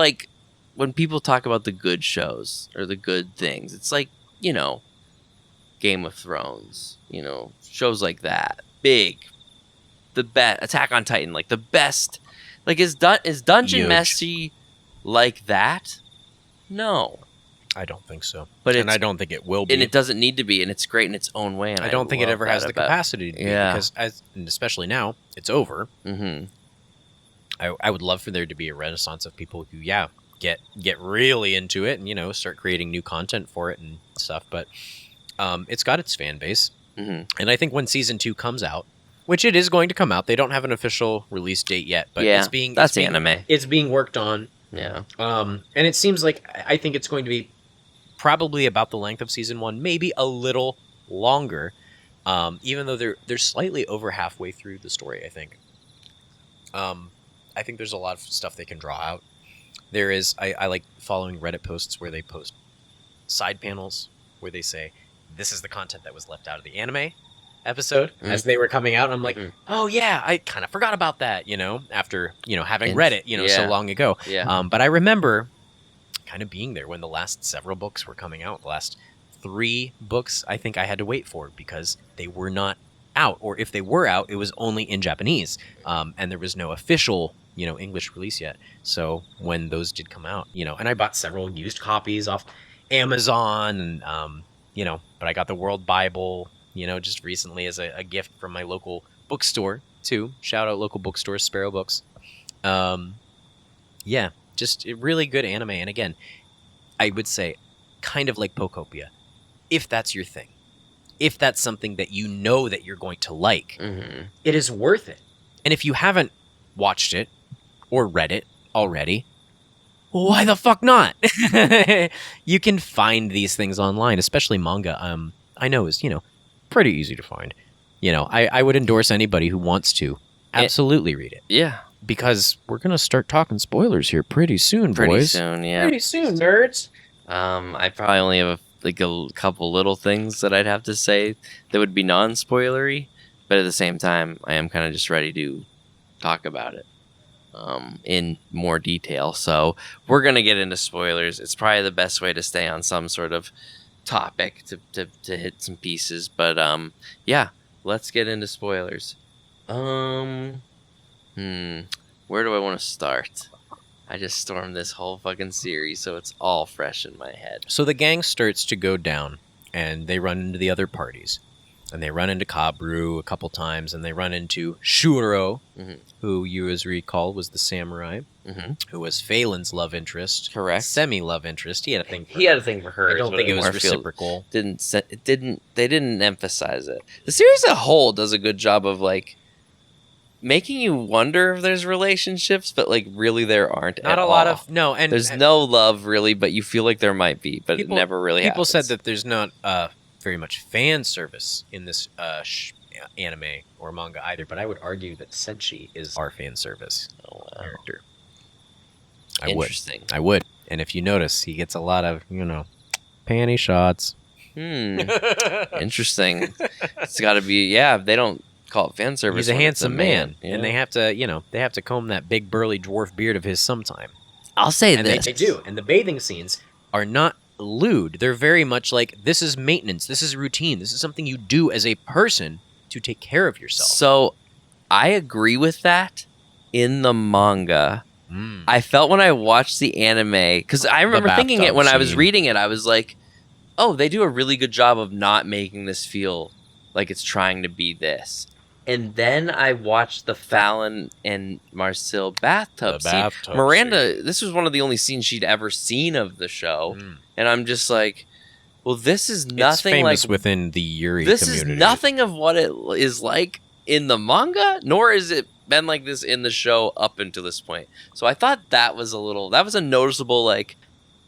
when people talk about the good shows or the good things, it's Game of Thrones, shows like that, big, the best, Attack on Titan, the best. Is Dungeon Huge. Meshi like that? No, I don't think so. but And I don't think it will be. and it doesn't need to be, and it's great in its own way. And I don't think it love ever that has the about- capacity to be. Yeah. Because, and especially now, it's over. Mhm. I would love for there to be a renaissance of people who, get really into it and, start creating new content for it and stuff. But it's got its fan base. Mhm. And I think when season 2 comes out, which it is going to come out, they don't have an official release date yet. But Yeah, it's being that's it's being, anime. It's being worked on. Yeah. And it seems like I think it's going to be probably about the length of season 1, maybe a little longer. Even though they're slightly over halfway through the story, I think. I think there's a lot of stuff they can draw out. There is I like following Reddit posts where they post side panels where they say this is the content that was left out of the anime episode as they were coming out. And I'm like, oh yeah, I kind of forgot about that, after having read it, so Yeah. long ago. Yeah. But I remember kind of being there when the last several books were coming out. The last 3 books I think I had to wait for because they were not out, or if they were out, it was only in Japanese, and there was no official English release yet. So when those did come out, and I bought several used copies off Amazon, and but I got the World Bible just recently as a gift from my local bookstore too. Shout out local bookstore, Sparrow Books. Just a really good anime. And again, I would say kind of like Pokopia, if that's your thing, if that's something that that you're going to like, Mhm. it is worth it. And if you haven't watched it or read it already, why the fuck not? You can find these things online, especially manga. I know is pretty easy to find. I would endorse anybody who wants to absolutely read it. Yeah. Because we're gonna start talking spoilers here pretty soon, Pretty boys. soon, yeah. Pretty soon, nerds. I probably only have a couple little things that I'd have to say that would be non-spoilery, but at the same time, I am kind of just ready to talk about it in more detail. So we're gonna get into spoilers. It's probably the best way to stay on some sort of topic to hit some pieces. But yeah, let's get into spoilers. Where do I want to start? I just stormed this whole fucking series, so it's all fresh in my head. So the gang starts to go down, and they run into the other parties. And they run into Kabru a couple times, and they run into Shuro, who you as recall was the samurai, who was Phelan's love interest. Correct. Semi-love interest. He had a thing for He had a thing for her. I don't think it was reciprocal. They didn't emphasize it. The series as a whole does a good job of like making you wonder if there's relationships, but like really there aren't. Not at a lot all. of no, and there's no love really, but you feel like there might be, but it never really People happens. said that there's not very much fan service in this anime or manga either, but I would argue that Senshi is our fan service character. Interesting. I would. And if you notice, he gets a lot of, panty shots. Interesting. It's got to be, they don't call it fan service. He's a when it's handsome man, yeah. and they have to comb that big burly dwarf beard of his sometime. I'll say And this. they do. And the bathing scenes are not lewd. They're very much like, this is maintenance, this is routine, this is something you do as a person to take care of yourself. So I agree with that in the manga. I felt when I watched the anime, because I remember thinking it when I was reading it, I was like, oh, they do a really good job of not making this feel like it's trying to be this. And then I watched the Fallon and Marcel bathtub scene. Miranda, this was one of the only scenes she'd ever seen of the show. And I'm just like, well, this is nothing it's famous like within the Yuri this community. is nothing of what it is like in the manga, nor is it been like this in the show up until this point. So I thought that was a noticeable, like,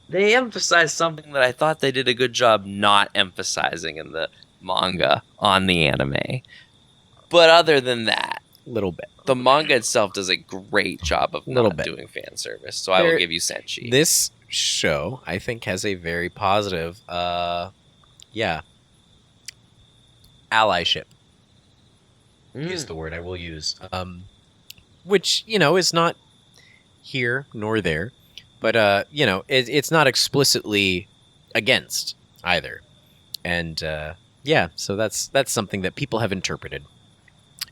they emphasized something that I thought they did a good job not emphasizing in the manga on the anime. But other than that, little bit. The manga itself does a great job of not doing fan service. So I will give you Senshi. This show, I think, has a very positive, allyship. Is the word I will use. Which, is not here nor there. But, it's not explicitly against either. And, so that's something that people have interpreted.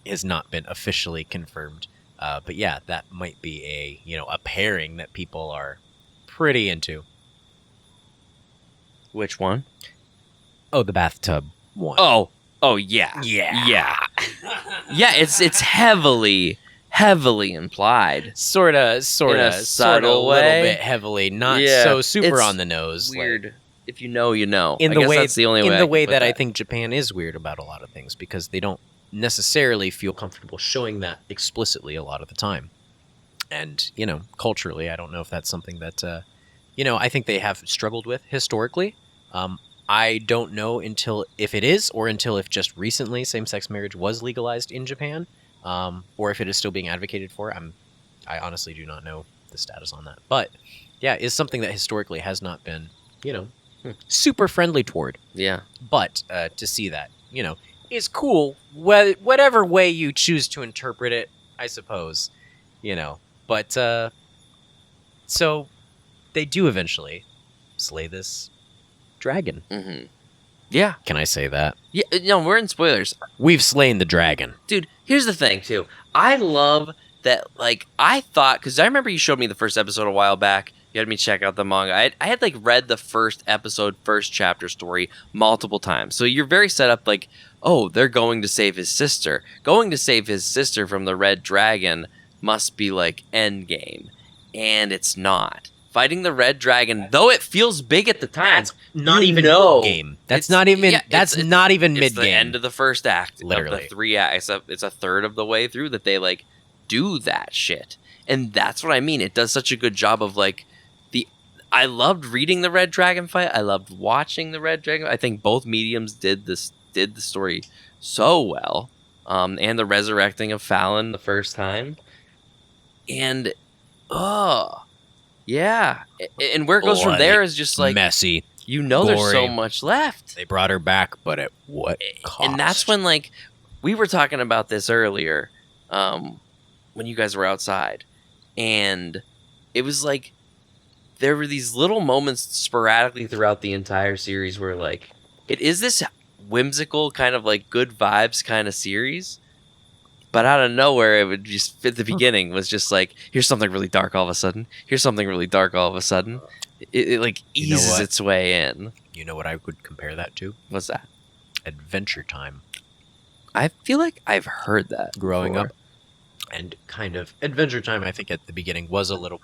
Has not been officially confirmed. But yeah, that might be a pairing that people are pretty into. Which one? Oh, the bathtub one. Oh yeah. Yeah. It's heavily implied. Sort of, in a subtle a way. little bit heavily, not so super on the nose. Weird. Like, if you know, you know. In I the guess way, that's the only way. In the way that I I think Japan is weird about a lot of things because they don't necessarily feel comfortable showing that explicitly a lot of the time. And, culturally, I don't know if that's something that, I think they have struggled with historically. I don't know until if just recently same-sex marriage was legalized in Japan, or if it is still being advocated for. I honestly do not know the status on that. But, yeah, it's something that historically has not been, super friendly toward. Yeah. But to see that, is cool. Whatever way you choose to interpret it, I suppose, But so they do eventually slay this dragon. Mm-hmm. Yeah. Can I say that? Yeah. No, we're in spoilers. We've slain the dragon. Dude, here's the thing, too. I love that, like, I thought, because I remember you showed me the first episode a while back. You had me check out the manga. I had, like, read the first episode, first chapter story multiple times. So you're very set up, like, oh, they're going to save his sister. Going to save his sister from the red dragon must be, like, endgame. And it's not. Fighting the red dragon, though it feels big at the time, That's not even mid-game. That's not even mid-game. It's the end of the first act. Literally. Of the 3 acts. It's a third of the way through that they, like, do that shit. And that's what I mean. It does such a good job of, like, I loved reading the Red Dragon fight. I loved watching the Red Dragon. I think both mediums did the story so well. And the resurrecting of Fallon the first time. And yeah. And where it goes from there is just like messy. There's so gory. much left. They brought her back, but at what cost? And that's when, like, we were talking about this earlier, when you guys were outside, and it was like there were these little moments sporadically throughout the entire series where, like, it is this whimsical kind of like good vibes kind of series, but out of nowhere, it would just at the beginning was just like, here's something really dark all of a sudden. Here's something really dark all of a sudden. It like eases its way in. You know what I would compare that to? What's that? Adventure Time. I feel like I've heard that Growing before. up. And kind of Adventure Time, I think at the beginning was a little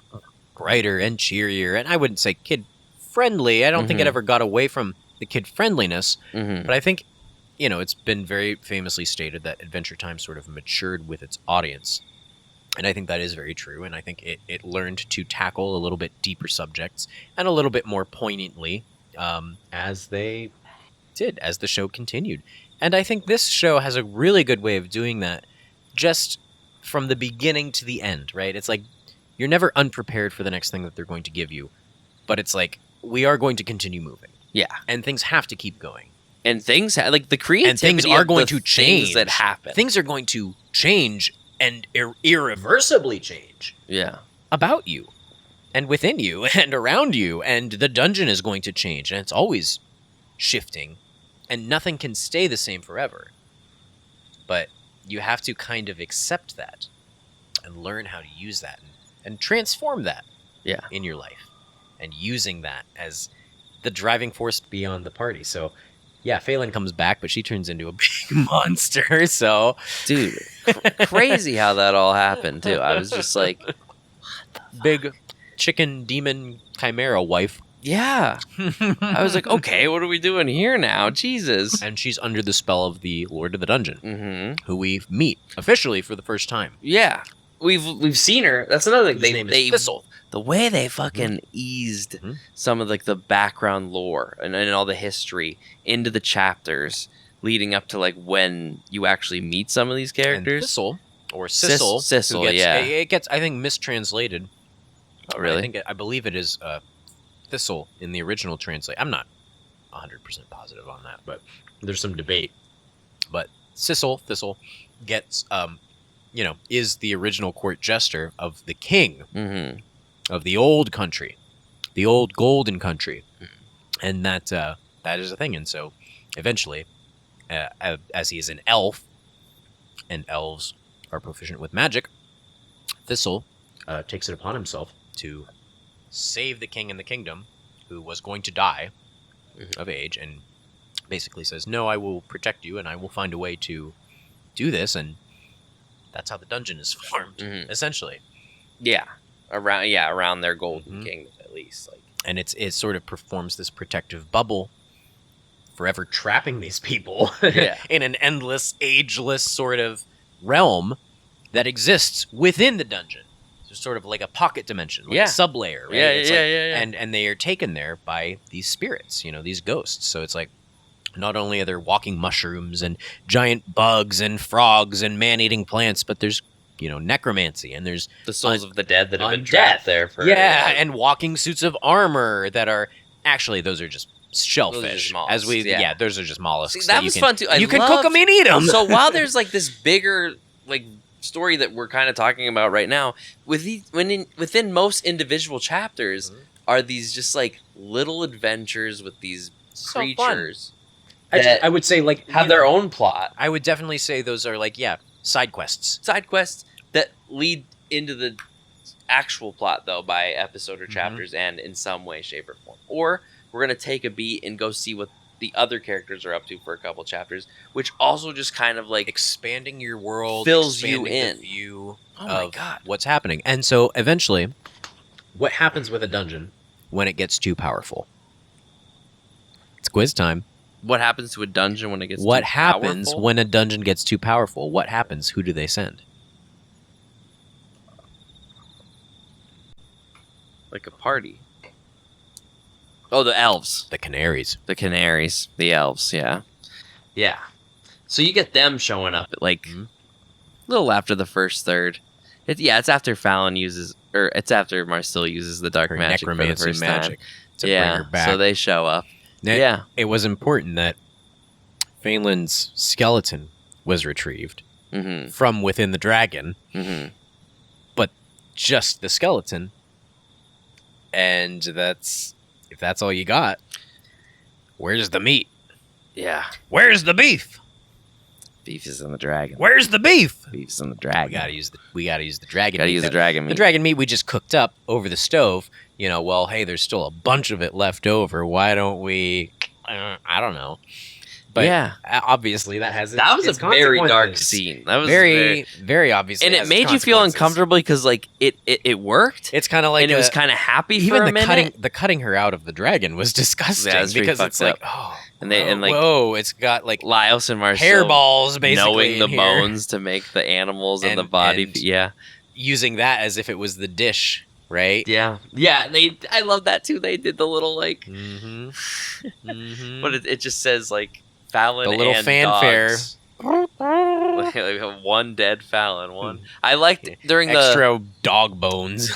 brighter and cheerier, and I wouldn't say kid friendly. I don't think it ever got away from the kid friendliness, but I think, you know, it's been very famously stated that Adventure Time sort of matured with its audience. And I think that is very true, and I think it learned to tackle a little bit deeper subjects and a little bit more poignantly as they did, as the show continued. And I think this show has a really good way of doing that just from the beginning to the end, right? It's like you're never unprepared for the next thing that they're going to give you, but it's like we are going to continue moving. Yeah. And things have to keep going. And things like the creativity and things are going to change. Things that happen. Things are going to change and irreversibly change. Yeah. About you and within you and around you, and the dungeon is going to change, and it's always shifting, and nothing can stay the same forever. But you have to kind of accept that and learn how to use that and transform that in your life, and using that as the driving force beyond the party. So yeah, Phelan comes back, but she turns into a big monster. So, dude, crazy how that all happened too. I was just like, big chicken demon chimera wife. Yeah. I was like, okay, what are we doing here now? Jesus. And she's under the spell of the Lord of the Dungeon, who we meet officially for the first time. Yeah. We've seen her. That's another thing. His name is Thistle. The way they fucking eased some of like the background lore and all the history into the chapters leading up to like when you actually meet some of these characters. And Thistle, or Sissel, Sissel, it gets, I think, mistranslated. Oh, really? I believe it is Thistle in the original translate. I'm not 100% positive on that, but there's some debate. But Thistle gets, is the original court jester of the king of the old country, the old golden country, and that is a thing. And so, eventually, as he is an elf, and elves are proficient with magic, Thistle takes it upon himself to save the king and the kingdom, who was going to die of age, and basically says, no, I will protect you, and I will find a way to do this. And that's how the dungeon is formed, essentially. Yeah. Around their golden kingdom, at least. Like, and it sort of performs this protective bubble, forever trapping these people in an endless, ageless sort of realm that exists within the dungeon. So sort of like a pocket dimension, like a sublayer, right? Yeah. And they are taken there by these spirits, these ghosts. So it's like, not only are there walking mushrooms and giant bugs and frogs and man-eating plants, but there's necromancy, and there's the souls of the dead that have been undead trapped there for and walking suits of armor that are actually, those are just shellfish. Those those are just mollusks. See, that was fun too. You can cook them and eat them. So while there's like this bigger like story that we're kind of talking about right now, within most individual chapters are these just like little adventures with these creatures. I would say like have their own plot. I would definitely say those are like side quests. Side quests that lead into the actual plot, though, by episode or chapters, and in some way, shape, or form. Or we're going to take a beat and go see what the other characters are up to for a couple chapters, which also just kind of like expanding your world, fills you in. The view my God. What's happening. And so eventually, what happens with a dungeon when it gets too powerful? It's quiz time. What happens to a dungeon when it gets What too happens powerful? when a dungeon gets too powerful? What happens? Who do they send? Like a party. Oh, the elves. The canaries. The canaries. The elves, yeah. Yeah. So you get them showing up at, like, a little after the first third. It's after Fallon uses... Or it's after Marcel uses the dark Her magic for the necromancy first magic time. to bring her back. So they show up. Now, yeah. It was important that Phelan's skeleton was retrieved Mm-hmm. from within the dragon, Mm-hmm. but just the skeleton. And if that's all you got, where's the meat? Yeah. Where's the beef? Beef is in the dragon. Where's the beef? Beef's in the dragon. We gotta use the dragon. Gotta meat. use the dragon meat. The dragon meat we just cooked up over the stove. You know, well, hey, there's still a bunch of it left over. Why don't we? I don't know. But yeah. Obviously that has That was its a very dark consequences. scene. That was very obvious. and it made you feel uncomfortable because like it worked. It's kind of like and it was kind of happy even for a the minute. cutting her out of the dragon was disgusting Yeah, it was pretty because it's fucked like up. it's got like Laios and Marcel hairballs basically knowing the in here. bones to make the animals and the body. and using that as if it was the dish, right? Yeah. I love that too. They did the little like, Mm-hmm. Mm-hmm. but it just says like Fallon The little and fanfare. dogs. Like, one dead Fallon. One. I liked during Extra dog bones.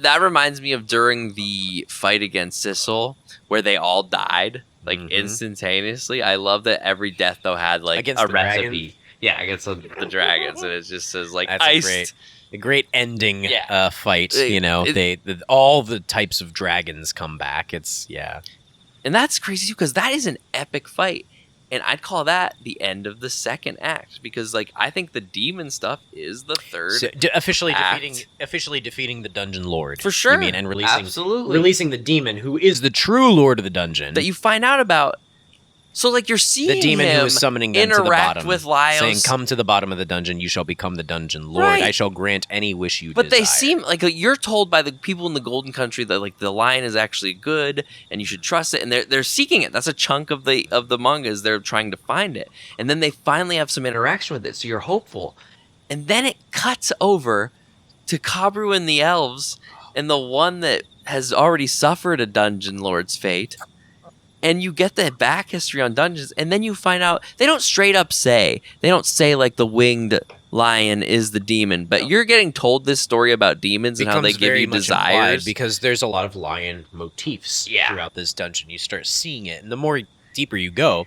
that reminds me of during the fight against Sissel where they all died like instantaneously. I love that every death though had like Against a the recipe. dragon? Yeah, against the dragons, and it just says like That's iced. a great ending fight. You know, all the types of dragons come back. And that's crazy too because that is an epic fight. And I'd call that the end of the second act because, like, I think the demon stuff is the third. So, officially defeating the dungeon lord For sure. You mean, and Absolutely. releasing the demon who is the true lord of the dungeon that you find out about. So, like, you're seeing the demon him who is summoning them to the interact bottom, with Laios, saying, "Come to the bottom of the dungeon. You shall become the dungeon lord. Right. I shall grant any wish you But desire." they seem like you're told by the people in the Golden Country that like the lion is actually good and you should trust it, and they're seeking it. That's a chunk of the manga is they're trying to find it, and then they finally have some interaction with it. So you're hopeful, and then it cuts over to Kabru and the elves, and the one that has already suffered a dungeon lord's fate. And you get the back history on dungeons, and then you find out they don't straight up say like the winged lion is the demon, but you're getting told this story about demons and how they give you desires because there's a lot of lion motifs throughout this dungeon. You start seeing it, and the more deeper you go,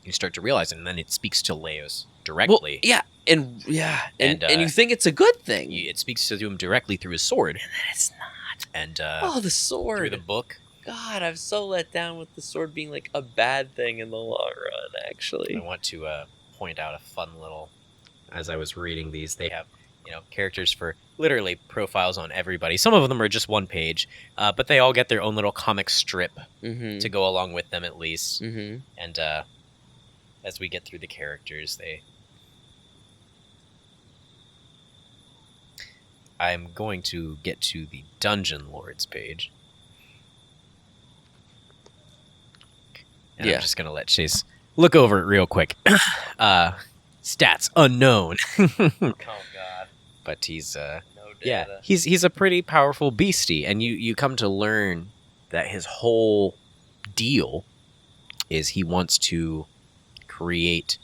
you start to realize it, and then it speaks to Laios directly. Well, and you think it's a good thing. It speaks to him directly through his sword, And then it's not. and The sword. through the book. God, I'm so let down with the sword being like a bad thing in the long run, actually. I want to point out a fun little. As I was reading these, they have characters for literally profiles on everybody. Some of them are just one page, but they all get their own little comic strip to go along with them at least. Mm-hmm. And as we get through the characters, I'm going to get to the Dungeon Lords page. And I'm just going to let Chase look over it real quick. Stats unknown. Oh, God. But he's No data. yeah, he's a pretty powerful beastie, and you come to learn that his whole deal is he wants to create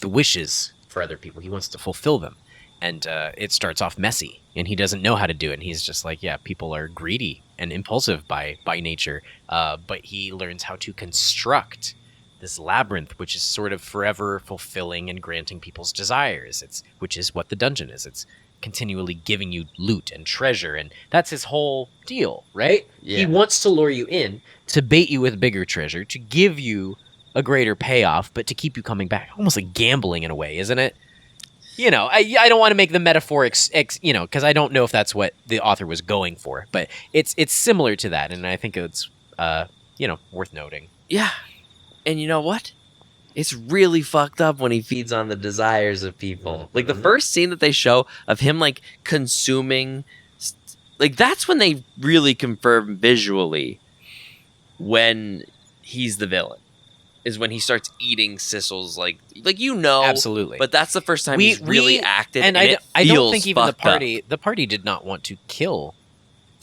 the wishes for other people. He wants to fulfill them. And it starts off messy, and he doesn't know how to do it. And he's just like, yeah, people are greedy and impulsive by nature. But he learns how to construct this labyrinth, which is sort of forever fulfilling and granting people's desires. Which is what the dungeon is. It's continually giving you loot and treasure, and that's his whole deal, right? Yeah. He wants to lure you in, to bait you with bigger treasure, to give you a greater payoff, but to keep you coming back. Almost like gambling in a way, isn't it? I don't want to make the metaphor, because I don't know if that's what the author was going for, but it's similar to that, and I think it's, worth noting. Yeah. And you know what? It's really fucked up when he feeds on the desires of people. Like, the first scene that they show of him, like, consuming... Like, that's when they really confirm visually when he's the villain. Is when he starts eating Sissel's, Absolutely. But that's the first time he's really acted, and I it don't feels think even fucked up. the party did not want to kill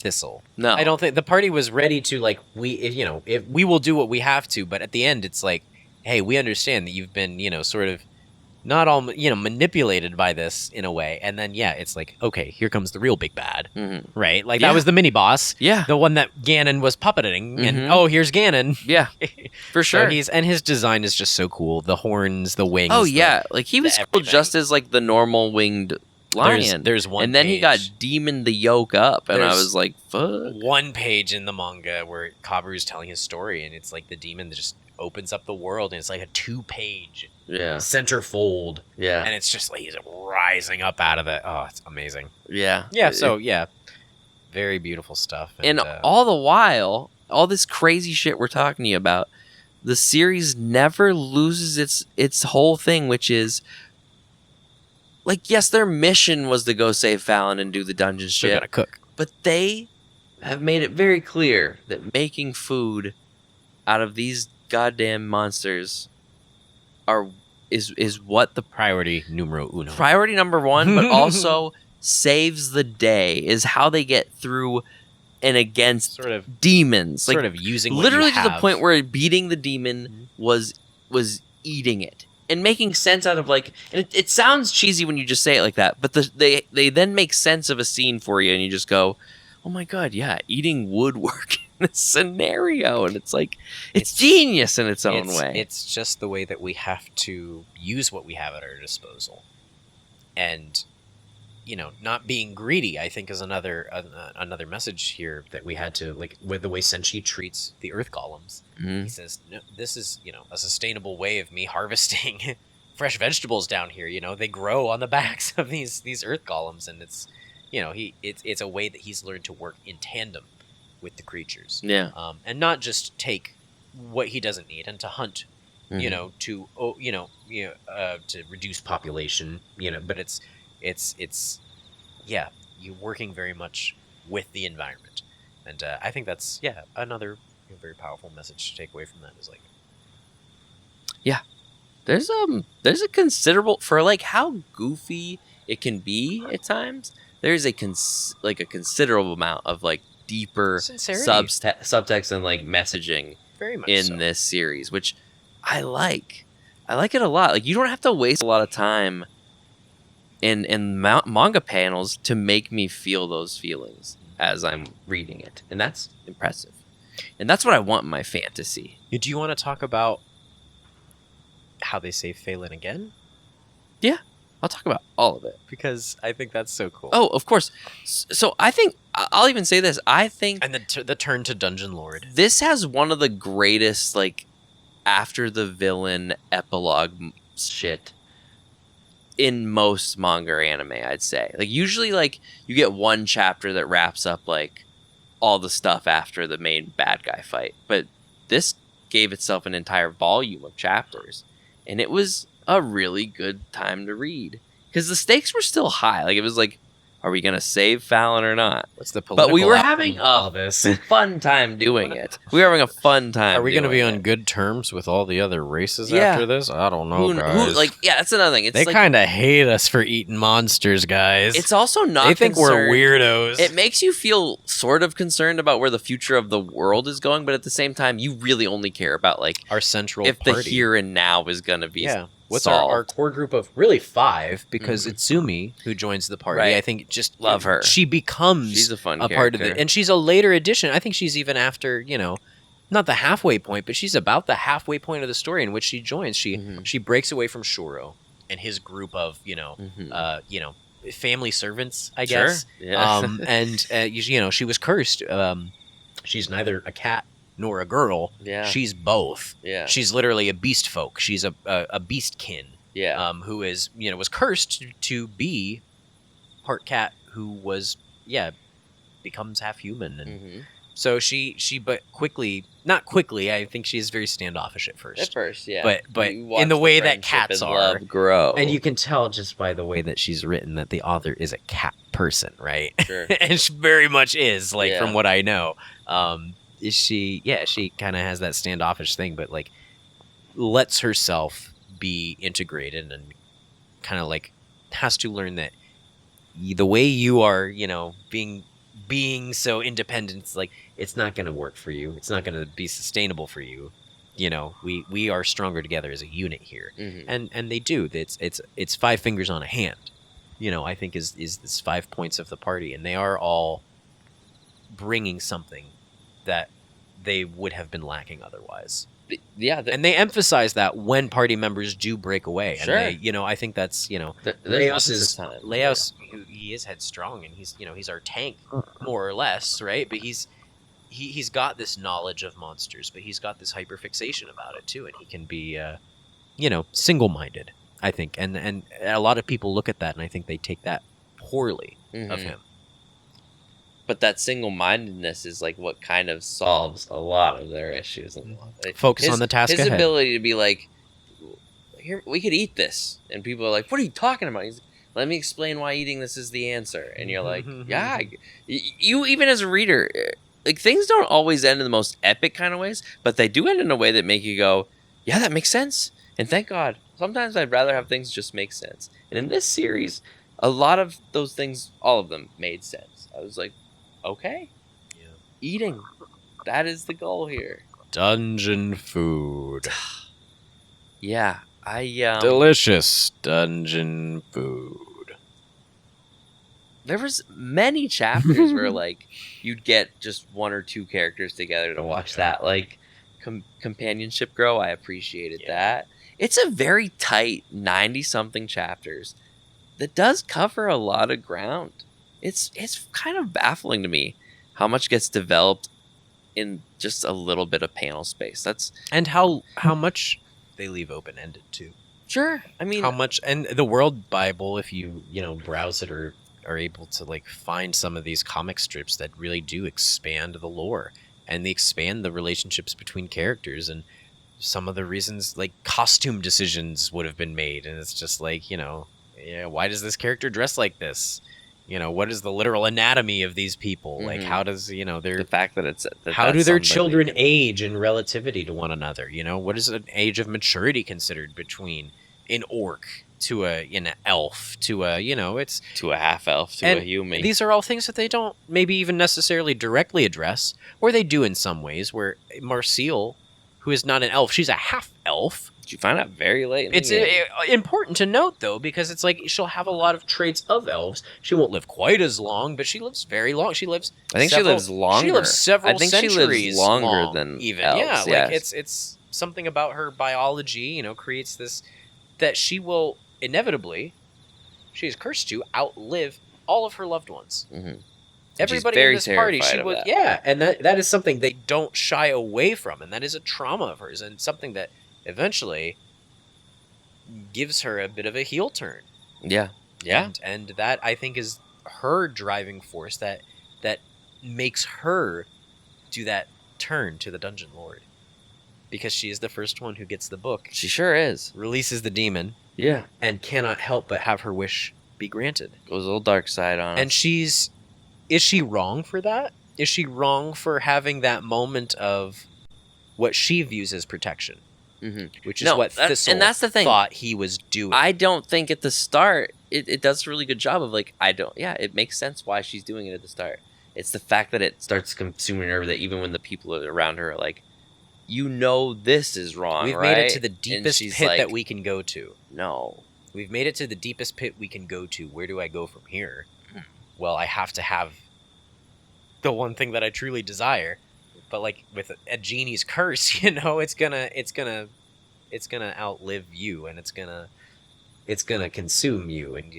Thistle. No. I don't think the party was ready to like if we will do what we have to, but at the end it's like, hey, we understand that you've been sort of not all manipulated by this in a way, and then it's like, okay, here comes the real big bad, right? Like that was the mini boss, the one that Ganon was puppeting, and here's Ganon, for sure. So his design is just so cool. The horns, the wings. Oh yeah, like he was cool just as like the normal winged lion. There's one, and then he got demon the yoke up, and I was like, fuck. One page in the manga where Kaburu's telling his story, and it's like the demon that just opens up the world, and it's like a 2-page centerfold, and it's just like he's rising up out of it. Oh, it's amazing. So very beautiful stuff, and all the while, all this crazy shit we're talking to you about, the series never loses its whole thing, which is like, yes, their mission was to go save Fallon and do the dungeon shit, gotta cook, but they have made it very clear that making food out of these goddamn monsters is what the priority numero uno. Priority number one, but also saves the day, is how they get through and against sort of demons. Like, sort of using what literally you to the have. point where beating the demon was eating it and making sense out of like, and it sounds cheesy when you just say it like that, but they then make sense of a scene for you, and you just go, oh my god, yeah, eating woodwork in this scenario, and it's like it's genius in its own way. It's just the way that we have to use what we have at our disposal, and not being greedy, I think, is another message here that we had to, like, with the way Senshi treats the earth golems. He says, no, this is a sustainable way of me harvesting fresh vegetables down here. They grow on the backs of these earth golems, and it's it's a way that he's learned to work in tandem with the creatures. And not just take what he doesn't need, and to hunt, to reduce population, but it's you're working very much with the environment, and I think that's another very powerful message to take away from that is like, there's a considerable, for like how goofy it can be at times, there's a considerable amount of like deeper subtext and like messaging very much in this series, which I like it a lot. Like, you don't have to waste a lot of time in manga panels to make me feel those feelings as I'm reading it, and that's impressive, and that's what I want in my fantasy. Do you want to talk about how they save Phelan again? Yeah, I'll talk about all of it, because I think that's so cool. Oh, of course. So I think I'll even say this. I think, and the turn to Dungeon Lord. This has one of the greatest, like, after the villain epilogue shit in most manga or anime, I'd say. Like, usually, like, you get one chapter that wraps up, like, all the stuff after the main bad guy fight. But this gave itself an entire volume of chapters. And it was a really good time to read. Because the stakes were still high. Like, it was like, are we going to save Fallon or not? What's the political But we were having all this fun time doing it. We were having a fun time. Are we going to be on it. good terms with all the other races after this? I don't know, guys. That's another thing. It's they like, kind of hate us for eating monsters, guys. It's also not. They think we're weirdos. It makes you feel sort of concerned about where the future of the world is going, but at the same time, you really only care about like our central if party. The here and now is going to be. What's solved. our core group of really 5? Because Itsumi, who joins the party, Right. I think just love her. She becomes She's a fun part of character. it, and she's a later addition. I think she's even after not the halfway point, but she's about the halfway point of the story in which she joins. She breaks away from Shuro and his group of family servants, I guess. Sure. Yeah. And she was cursed. She's neither a cat nor a girl. Yeah. She's both. Yeah. She's literally a beast folk. She's a beastkin. Yeah. Who is was cursed to be part cat, who was becomes half human, and so she but not quickly. I think she is very standoffish at first. At first, yeah. But You watch in the way that friendship cats and are, love grow, and you can tell just by the way that she's written that the author is a cat person, right? Sure. And she very much is, like, Yeah. from what I know. She kind of has that standoffish thing, but like lets herself be integrated and kind of like has to learn that the way you are, being being so independent, it's like it's not going to work for you. It's not going to be sustainable for you. We are stronger together as a unit here, and they do. It's 5 fingers on a hand. I think is this 5 points of the party, and they are all bringing something that they would have been lacking otherwise. Yeah, and they emphasize that when party members do break away. Sure. And they, I think that's Leos, he is headstrong, and he's our tank more or less, right? But he's got this knowledge of monsters, but he's got this hyperfixation about it too, and he can be single-minded, I think, and a lot of people look at that, and I think they take that poorly of him. But that single-mindedness is like what kind of solves a lot of their issues. Focus on the task his ahead. ability to be like, here, we could eat this, and people are like, what are you talking about? He's like, let me explain why eating this is the answer. And you're like, yeah. You, even as a reader, like, things don't always end in the most epic kind of ways, but they do end in a way that make you go, yeah, that makes sense. And thank God. Sometimes I'd rather have things just make sense. And in this series, a lot of those things, all of them, made sense. I was like, okay. Yeah. Eating. That is the goal here. Dungeon food. Yeah. Delicious dungeon food. There was many chapters where, like, you'd get just 1 or 2 characters together to watch that, like, companionship grow. I appreciated that. It's a very tight 90-something chapters that does cover a lot of ground. It's kind of baffling to me how much gets developed in just a little bit of panel space. And how much they leave open-ended too. Sure. I mean, how much, and the World Bible, if you browse it or are able to like find some of these comic strips that really do expand the lore, and they expand the relationships between characters, and some of the reasons like costume decisions would have been made, and it's just like, why does this character dress like this? What is the literal anatomy of these people? Like, how does, the fact that how do their children age in relativity to one another? What is an age of maturity considered between an orc to an elf to it's to a half elf to a human? These are all things that they don't maybe even necessarily directly address, or they do in some ways, where Marcille, who is not an elf, she's a half elf. You find out very late in the game. It's important to note, though, because it's like she'll have a lot of traits of elves. She won't live quite as long, but she lives very long. She lives. I think she lives longer. She lives several centuries. She lives longer than even. Elves, yeah, like it's something about her biology, creates this that she will inevitably, she is cursed to outlive all of her loved ones. Mm-hmm. Everybody in this party, she would, and that is something they don't shy away from, and that is a trauma of hers, and something that eventually gives her a bit of a heel turn. Yeah. And that, I think, is her driving force that makes her do that turn to the Dungeon Lord. Because she is the first one who gets the book. She sure is. Releases the demon. Yeah. And cannot help but have her wish be granted. Goes a little dark side on her. And is she wrong for that? Is she wrong for having that moment of what she views as protection? Mm-hmm. Which is what Thistle and that's the thing. Thought he was doing. I don't think at the start it does a really good job of like, it makes sense why she's doing it at the start. It's the fact that it starts consuming her, that even when the people around her are like, this is wrong. We've made it to the deepest pit that we can go to. No. We've made it to the deepest pit we can go to. Where do I go from here? Well, I have to have the one thing that I truly desire. But like with a genie's curse, it's gonna outlive you, and it's gonna consume you, and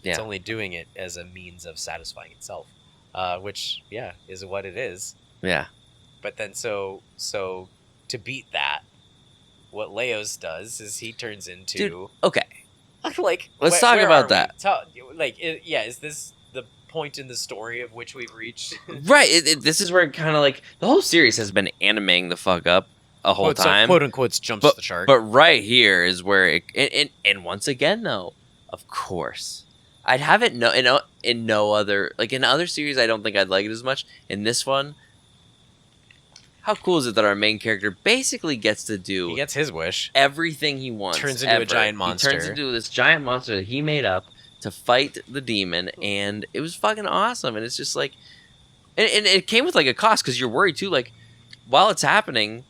it's only doing it as a means of satisfying itself, which is what it is. Yeah. But then so to beat that, what Leos does is he turns into okay. Like, let's talk about that. Is this the point in the story of which we've reached? Right. This is where kind of like the whole series has been animating the fuck up a whole time. Quote unquote jumps the shark. But right here is where and once again though, of course, I'd have it in no other, like in other series I don't think I'd like it as much. In this one, how cool is it that our main character basically gets to do... He gets his wish. Everything he wants. Turns into a giant monster. He turns into this giant monster that he made up to fight the demon, and it was fucking awesome. And it's just like, and it came with like a cost because you're worried too. Like while it's happening,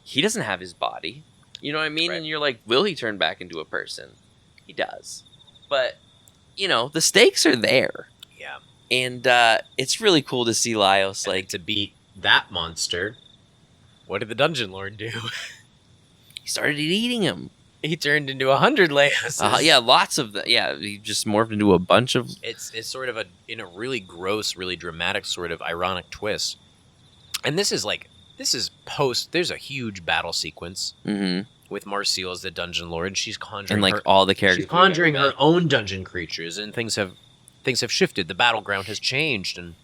he doesn't have his body. You know what I mean? Right. And you're like, will he turn back into a person? He does, but you know the stakes are there. Yeah. And it's really cool to see Laios Like like to beat that monster. What did the Dungeon Lord do? he started eating him. He turned into 100 Laios. Yeah, lots of the he just morphed into a bunch of It's sort of in a really gross, really dramatic sort of ironic twist. And this is there's a huge battle sequence with Marcille as the Dungeon Lord. She's conjuring and like her, all the She's characters. conjuring her own dungeon creatures, and things have shifted. The battleground has changed, and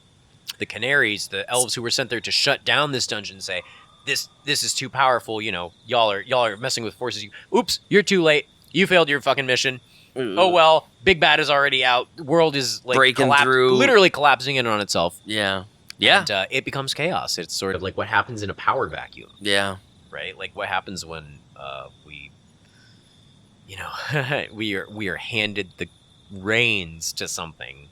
the Canaries, the elves who were sent there to shut down this dungeon, say this is too powerful. You know, y'all are messing with forces. Oops, you're too late. You failed your fucking mission. Oh well, Big Bad is already out. The world is like Breaking through, literally collapsing in on itself. Yeah. And it becomes chaos. It's sort of like what happens in a power vacuum. Yeah. right, like what happens when we, you know, we are handed the reins to something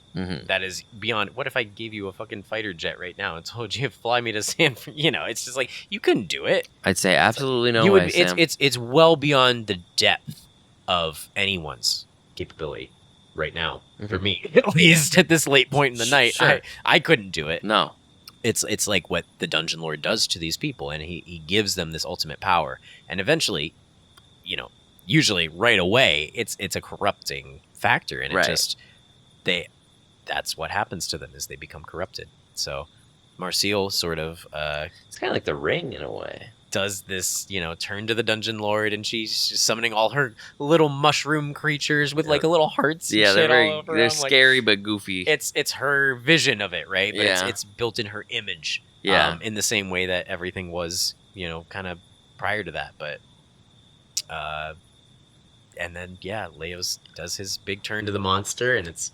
that is beyond. What if I gave you a fucking fighter jet right now and told you to fly me to San? You know, it's just like you couldn't do it. I'd say absolutely no You way. would. Sam. It's well beyond the depth of anyone's. Capability right now for Mhm. me. At least at this late point in the night, Sure. I couldn't do it. No. It's like what the Dungeon Lord does to these people, and he gives them this ultimate power, and eventually, you know, usually right away, it's a corrupting factor, and it Right. just that's what happens to them is they become corrupted. So Marcille sort of It's kind of like the Ring in a way. does this, you know, turn to the Dungeon Lord, and she's just summoning all her little mushroom creatures with like a little hearts. And Yeah, shit they're all over they're them. Like, scary but goofy. it's her vision of it, right? But Yeah. it's built in her image. Yeah. In the same way that everything was, you know, kind of prior to that. But, and then, yeah, Leos does his big turn Into the monster, and it's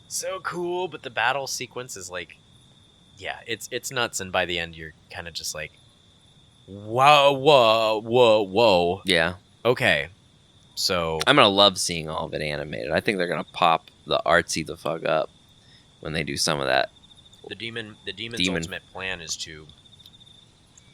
so cool. But the battle sequence is like, yeah, it's nuts. And by the end, you're kind of just like, whoa. Yeah. Okay. So, I'm gonna love seeing all of it animated. I think they're gonna pop the artsy the fuck up when they do some of that. the demon's Demon. ultimate plan is to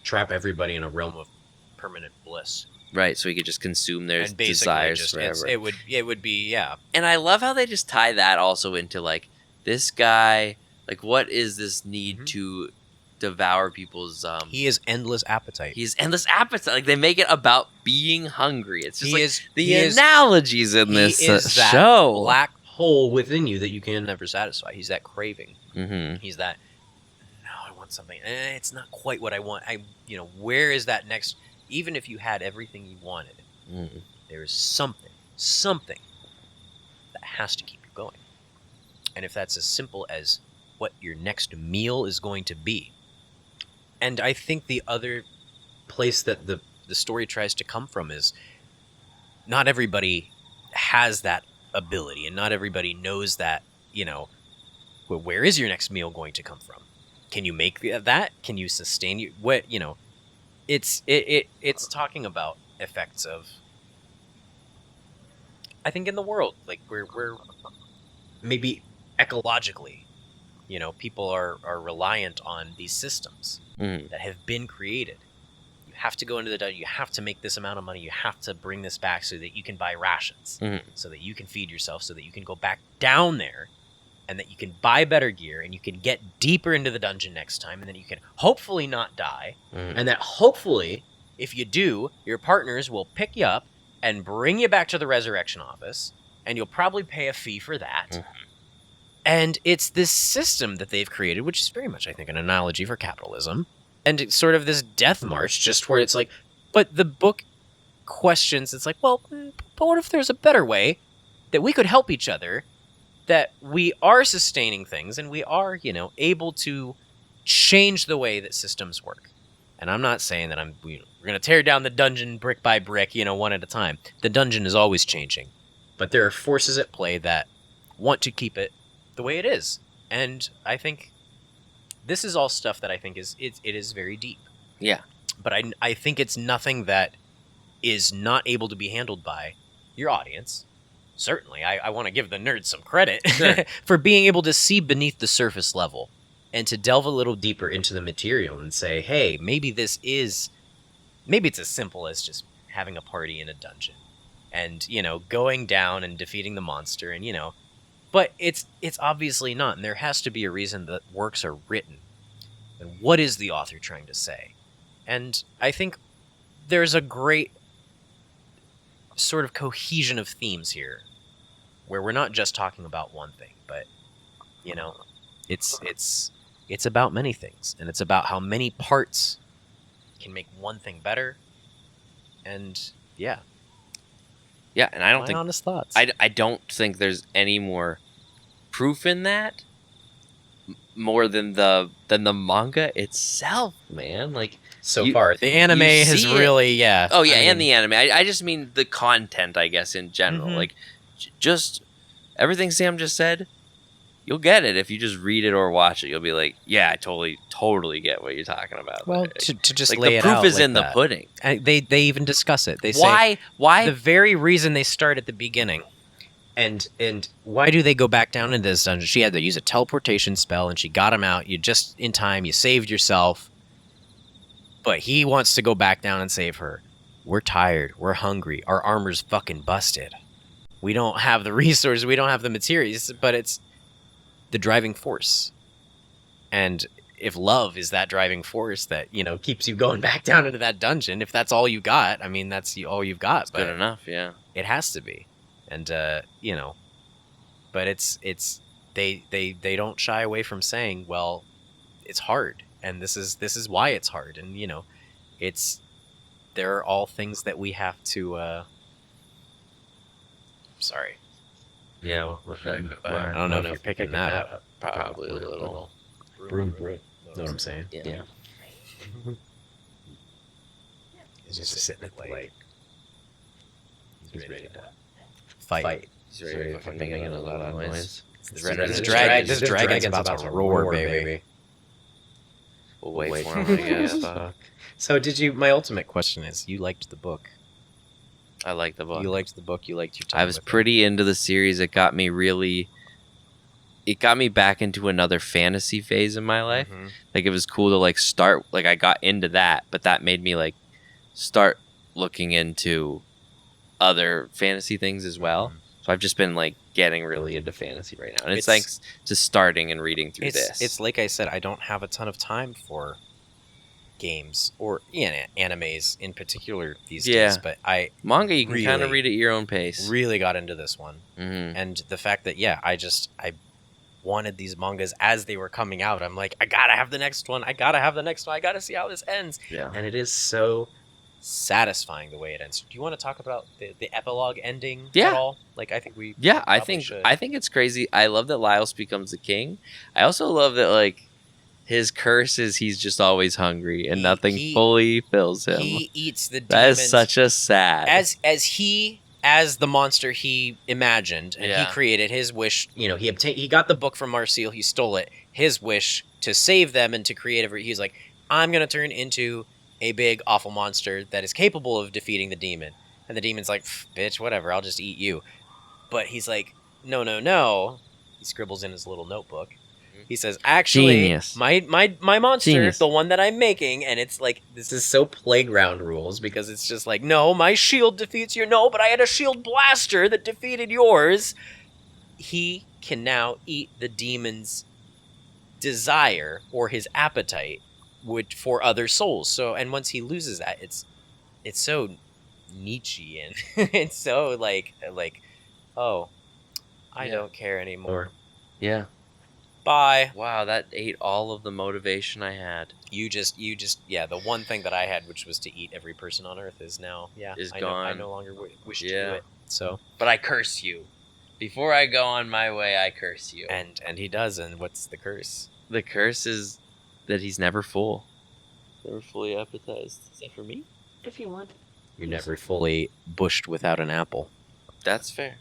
trap everybody in a realm realm of permanent bliss. Right, so he could just consume their And basically desires just, forever. it would be, yeah. And I love how they just tie that also into like this guy. Like, what is this need Mhm. to devour people's? He has endless appetite. He's endless appetite. Like they make it about being hungry. It's just He like is the he is- analogies in he this is that show. black hole within you that you can. never satisfy. He's that craving. Mm-hmm. He's that. No, I want something. It's not quite what I want. Where is that next? Even if you had everything you wanted, Mm-hmm. there is something that has to keep you going. And if that's as simple as what your next meal is going to be, and I think the other place that the story tries to come from is not everybody has that ability, and not everybody knows that, well, where is your next meal going to come from? Can you make that? Can you sustain you? What, it's talking about effects of, I think, in the world, like we're maybe ecologically, people are reliant on these systems Mm-hmm. that have been created. You have to go into the dungeon. You have to make this amount of money. You have to bring this back so that you can buy rations, Mhm. so that you can feed yourself, so that you can go back down there, and that you can buy better gear, and you can get deeper into the dungeon next time, and then you can hopefully not die. Mm-hmm. And that hopefully, If you do, your partners will pick you up and bring you back to the resurrection office, and you'll probably pay a fee for that. Mhm. And it's this system that they've created, which is very much, I think, an analogy for capitalism. And it's sort of this death march, just where it's like, but the book questions, it's like, well, but what if there's a better way that we could help each other, that we are sustaining things, and we are, able to change the way that systems work. And I'm not saying that we're going to tear down the dungeon brick by brick, one at a time. The dungeon is always changing. But there are forces at play that want to keep it the way it is. And I think this is all stuff that I think it is very deep. Yeah. But I think it's nothing that is not able to be handled by your audience. certainly, I want to give the nerds some credit Sure. for being able to see beneath the surface level and to delve a little deeper Deeper into the material and say, hey, maybe it's as simple as just having a party in a dungeon and, going down and defeating the monster and, but it's obviously not. And there has to be a reason that works are written. And what is the author trying to say? And I think there's a great sort of cohesion of themes here where we're not just talking about one thing, but, it's about many things, and it's about how many parts can make one thing better. And yeah, and I don't my think honest thoughts. I don't think there's any more proof in that more than the manga itself, man. Like so You- far, the anime you has see it. really, yeah. Oh yeah, I and mean, the anime. I just mean the content, I guess, in general. Mhm. Like just everything Sam just said. You'll get it if you just read it or watch it. You'll be like, yeah, I totally get what you're talking about. well, Like, to just like lay the it proof out is like in the that. pudding. They even discuss it. They say Why? the very reason they start at the beginning. and Why do they go back down into this dungeon? She had to use a teleportation spell, and she got him out. You just in time. You saved yourself. But he wants to go back down and save her. We're tired. We're hungry. Our armor's fucking busted. We don't have the resources. We don't have the materials. But it's the driving force. And if love is that driving force that, keeps you going back down into that dungeon, if that's all you got, I mean, that's all you've got. Good But enough, yeah. it has to be. And, but it's they don't shy away from saying, well, it's hard. And this is why it's hard. And, there are all things that we have to, sorry. yeah, I don't know if you're picking that up. Probably a little. Know what I'm saying? Yeah. He's just sitting at the light. He's ready to Fight. He's ready to fucking make a loud noise. This dragon's about to roar, baby. We'll wait for him, I guess. So did you? My ultimate question is, you liked the book. I like the book. You liked the book. You liked your time I was with it. pretty into the series. It got me back into another fantasy phase in my life. Mhm. Like it was cool to like start, like I got into that, but that made me like start looking into other fantasy things as well. So I've just been like getting really into fantasy right now. And it's thanks to starting and reading through this. It's like I said, I don't have a ton of time for games or animes in particular these Yeah. days, but I manga, you can kind of really- read at your own pace. really got into this one. Mm-hmm. And the fact that, I wanted these mangas as they were coming out. I'm like, I gotta have the next one. I gotta see how this ends. Yeah. And it is so. Satisfying the way it ends. Do you want to talk about the epilogue ending Yeah. at all? Like, I think we Yeah, I probably think should. I think it's crazy. I love that Lyles becomes the king. I also love that like his curse is he's just always hungry and nothing he- fully fills him. He eats the That demons is such a sad. as the monster he imagined and Yeah. he created. His wish, he got the book from Marseille, he stole it. His wish to save them and to create he's like, I'm gonna turn into a big awful monster that is capable of defeating the demon. And the demon's like, bitch, whatever, I'll just eat you. But he's like, no. He scribbles in his little notebook. He says, actually, Genius. my monster, Genius. the one that I'm making, and it's like, this is so playground rules because it's just like, no, my shield defeats your, no, but I had a shield blaster that defeated yours. He can now eat the demon's desire or his appetite for other souls. So, and once he loses that, it's so Nietzschean. It's so like, oh, I Yeah. don't care anymore. yeah. Bye. Wow, that ate all of the motivation I had. You just, the one thing that I had, which was to eat every person on Earth, is now, Is I gone. no longer wish to Yeah. do it. So, But I curse you. Before I go on my way, I curse you. and he does. And what's the curse? The curse is that he's never full. Never fully appetized. Is that for me? If you want. You're never fully. Fully bushed without an apple. That's fair.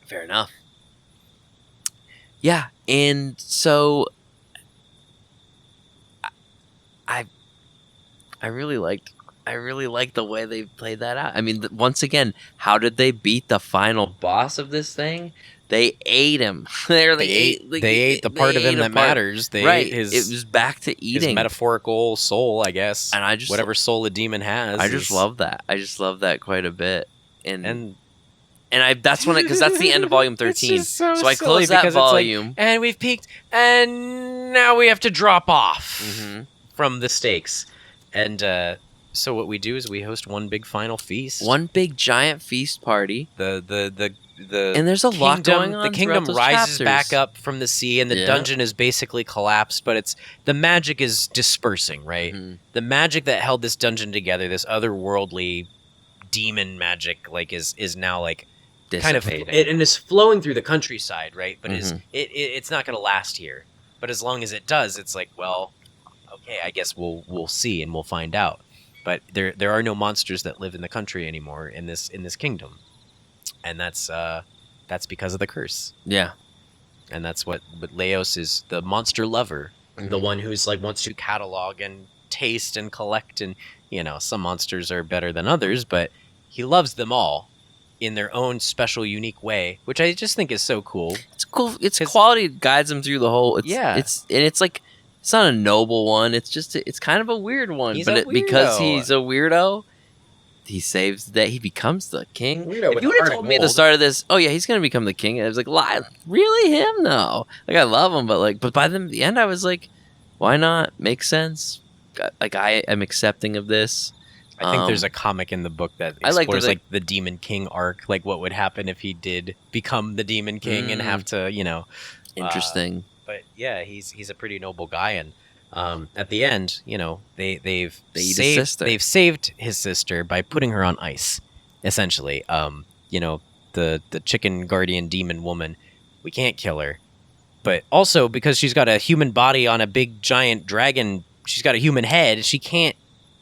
Fair enough. Yeah, and so I really liked I really like the way they played that out. I mean, once again, how did they beat the final boss of this thing? They ate him. They ate the part of him that matters. They right. ate his. It was back to his eating. metaphorical soul, I guess. And I just whatever soul a demon has. I just love that. I just love that quite a bit. And that's when because that's the end of volume 13. So I close that volume. And we've peaked, and now we have to drop off Mm-hmm. from the stakes. And so what we do is we host one big final feast. One big giant feast party. And there's a lot going on. The kingdom throughout those rises chapters. back up from the sea, and the dungeon is basically collapsed. But the magic is dispersing, right? Mm-hmm. The magic that held this dungeon together, this otherworldly demon magic, like is now like kind of Dissipating. and is flowing through the countryside, right? But Mhm. it's not going to last here. But as long as it does, it's like, well, okay, I guess we'll see and we'll find out. But there are no monsters that live in the country anymore in this kingdom, and that's because of the curse. Yeah. And that's what Leos is, the monster lover, the one who's like wants to catalog and taste and collect, and some monsters are better than others, but he loves them all in their own special, unique way, which I just think is so cool. It's cool. It's quality guides him through the whole. It's like it's not a noble one. It's just it's kind of a weird one. Because he's a weirdo, he saves that he becomes the king. Weirdo If you would have told me at the start of this, oh yeah, he's gonna become the king, I was like, really him? No, like I love him, but by the end, I was like, why not? Makes sense. Like I am accepting of this. I think there's a comic in the book that explores like the Demon King arc, like what would happen if he did become the Demon King and have to, interesting. But yeah, he's a pretty noble guy, and at the end, they've saved his sister by putting her on ice, essentially. The chicken guardian demon woman, we can't kill her, but also because she's got a human body on a big giant dragon, she's got a human head, she can't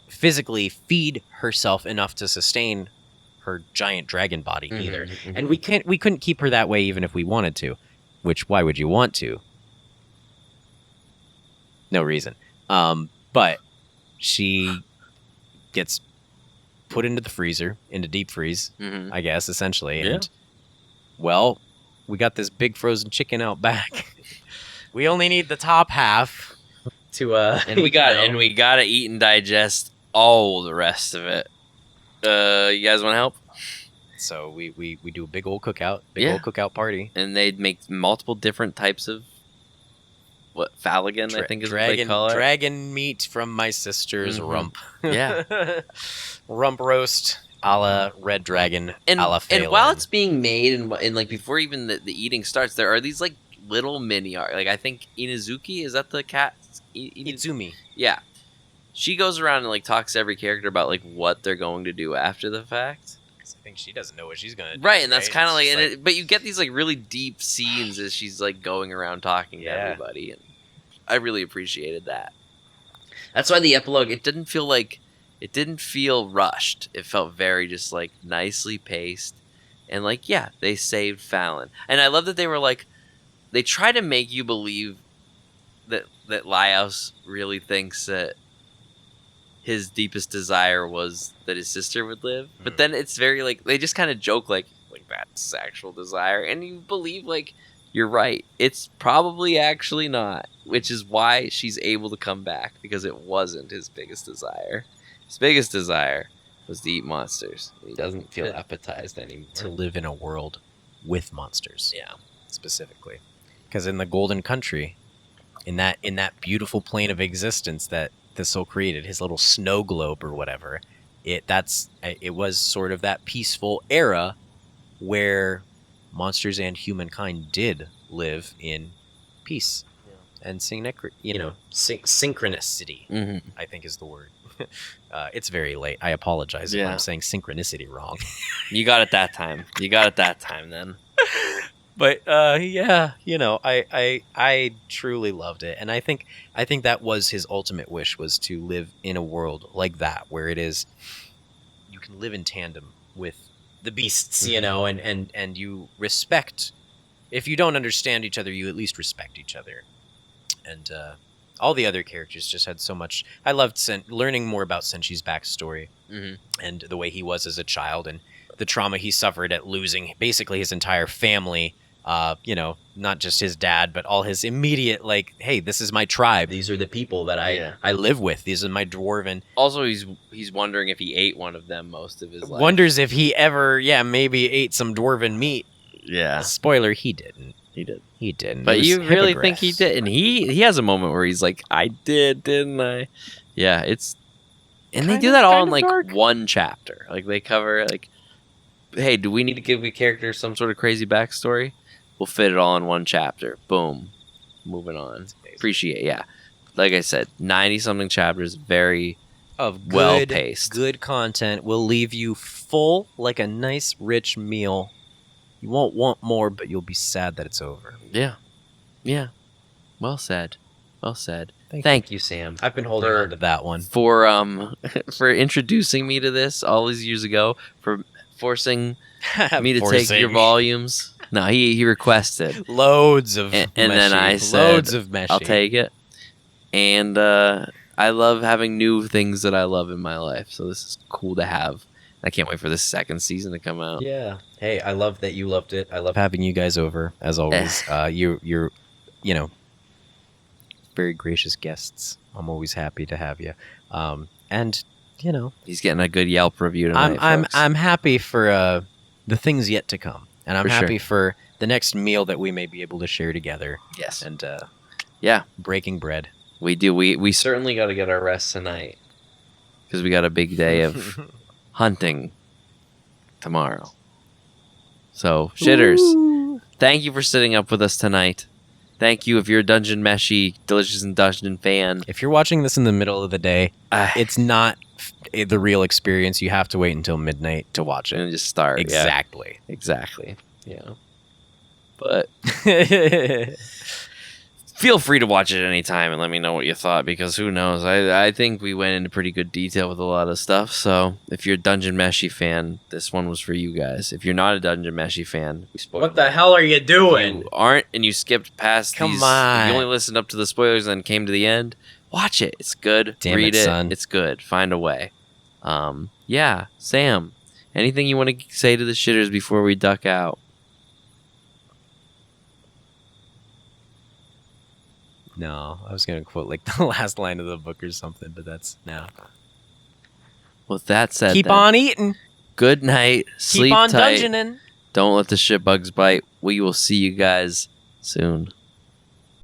physically feed herself enough to sustain her giant dragon body either. Mm-hmm. And we couldn't keep her that way even if we wanted to, which why would you want to? No reason. But she gets put into the freezer, into deep freeze, I guess, essentially. And well, we got this big frozen chicken out back. We only need the top half to and we gotta eat and digest all the rest of it. You guys want to help? So we do a big old cookout party, and they'd make multiple different types of Faligan, I think is what they call it. Dragon meat from my sister's rump. Yeah. Rump roast a la Red Dragon a la Phelan. And while it's being made and like before even the eating starts, there are these like little mini art. Like I think Inazuki, is that the cat? Izumi. Yeah. She goes around and like talks to every character about like what they're going to do after the fact. I think she doesn't know what she's gonna do. Right, and that's kind of like, but you get these like really deep scenes as she's like going around talking to everybody, and I really appreciated that. That's why the epilogue, it didn't feel rushed. It felt very just like nicely paced, and like they saved Fallon, and I love that they were like, they try to make you believe that Laios really thinks that his deepest desire was that his sister would live, but then it's very like they just kind of joke like that's actual desire, and you believe like you're right, it's probably actually not, which is why she's able to come back, because it wasn't his biggest desire. His biggest desire was to eat monsters. He doesn't feel appetized anymore. To live in a world with monsters. Yeah, specifically, because in the Golden Country, in that beautiful plane of existence that the soul created, his little snow globe or whatever, it was sort of that peaceful era where monsters and humankind did live in peace and synchronicity. I think is the word. It's very late. I apologize if I'm saying synchronicity wrong. You got it that time. Then. But I truly loved it, and I think that was his ultimate wish, was to live in a world like that, where it is you can live in tandem with the beasts, and you respect. If you don't understand each other, you at least respect each other, and all the other characters just had so much. I loved learning more about Senshi's backstory and the way he was as a child and the trauma he suffered at losing basically his entire family. Not just his dad, but all his immediate, like, hey, this is my tribe. These are the people that I live with. These are my dwarven. Also, he's wondering if he ate one of them most of his life. Wonders if he ever, maybe ate some dwarven meat. Yeah. Spoiler, he didn't. He did. He didn't. But you really think he did? And he has a moment where he's like, I did, didn't I? Yeah, it's... And they do that all in, like, one chapter. Like, they cover, like, hey, do we need to give a character some sort of crazy backstory? We'll fit it all in one chapter. Boom. Moving on. Appreciate, yeah. Like I said, 90-something chapters, very well-paced. Good content will leave you full like a nice, rich meal. You won't want more, but you'll be sad that it's over. Yeah. Yeah. Well said. Well said. Thank you, Sam. I've been holding on to that one. For introducing me to this all these years ago, for forcing me to take your volumes. No, he requested loads of and then I said, loads of Meshi. I'll take it. And I love having new things that I love in my life, so this is cool to have. I can't wait for the second season to come out. Yeah. Hey, I love that you loved it. I love having you guys over as always. You're very gracious guests. I'm always happy to have you. And he's getting a good Yelp review tonight. I'm happy for the things yet to come, and I'm happy for the next meal that we may be able to share together. Yes. And breaking bread. We do. We certainly got to get our rest tonight because we got a big day of hunting tomorrow. So, shitters, thank you for sitting up with us tonight. Thank you if you're a Dungeon Meshi, Delicious and Dungeon fan. If you're watching this in the middle of the day, it's not the real experience. You have to wait until midnight to watch it. And just start. Exactly. Yeah. Exactly. Yeah. But feel free to watch it anytime and let me know what you thought, because who knows? I think we went into pretty good detail with a lot of stuff. So if you're a Dungeon Meshi fan, this one was for you guys. If you're not a Dungeon Meshi fan, we spoiled what the hell are you doing? You aren't, and you skipped past Come these. on. You only listened up to the spoilers and then came to the end. Watch it. It's good. Damn Read it, son. It's good. Find a way. Yeah, Sam, anything you want to say to the shitters before we duck out? No, I was going to quote like the last line of the book or something, but that's no. With that said, Keep on eating. Good night. Sleep Keep on tight. dungeoning. Don't let the shitbugs bite. We will see you guys soon.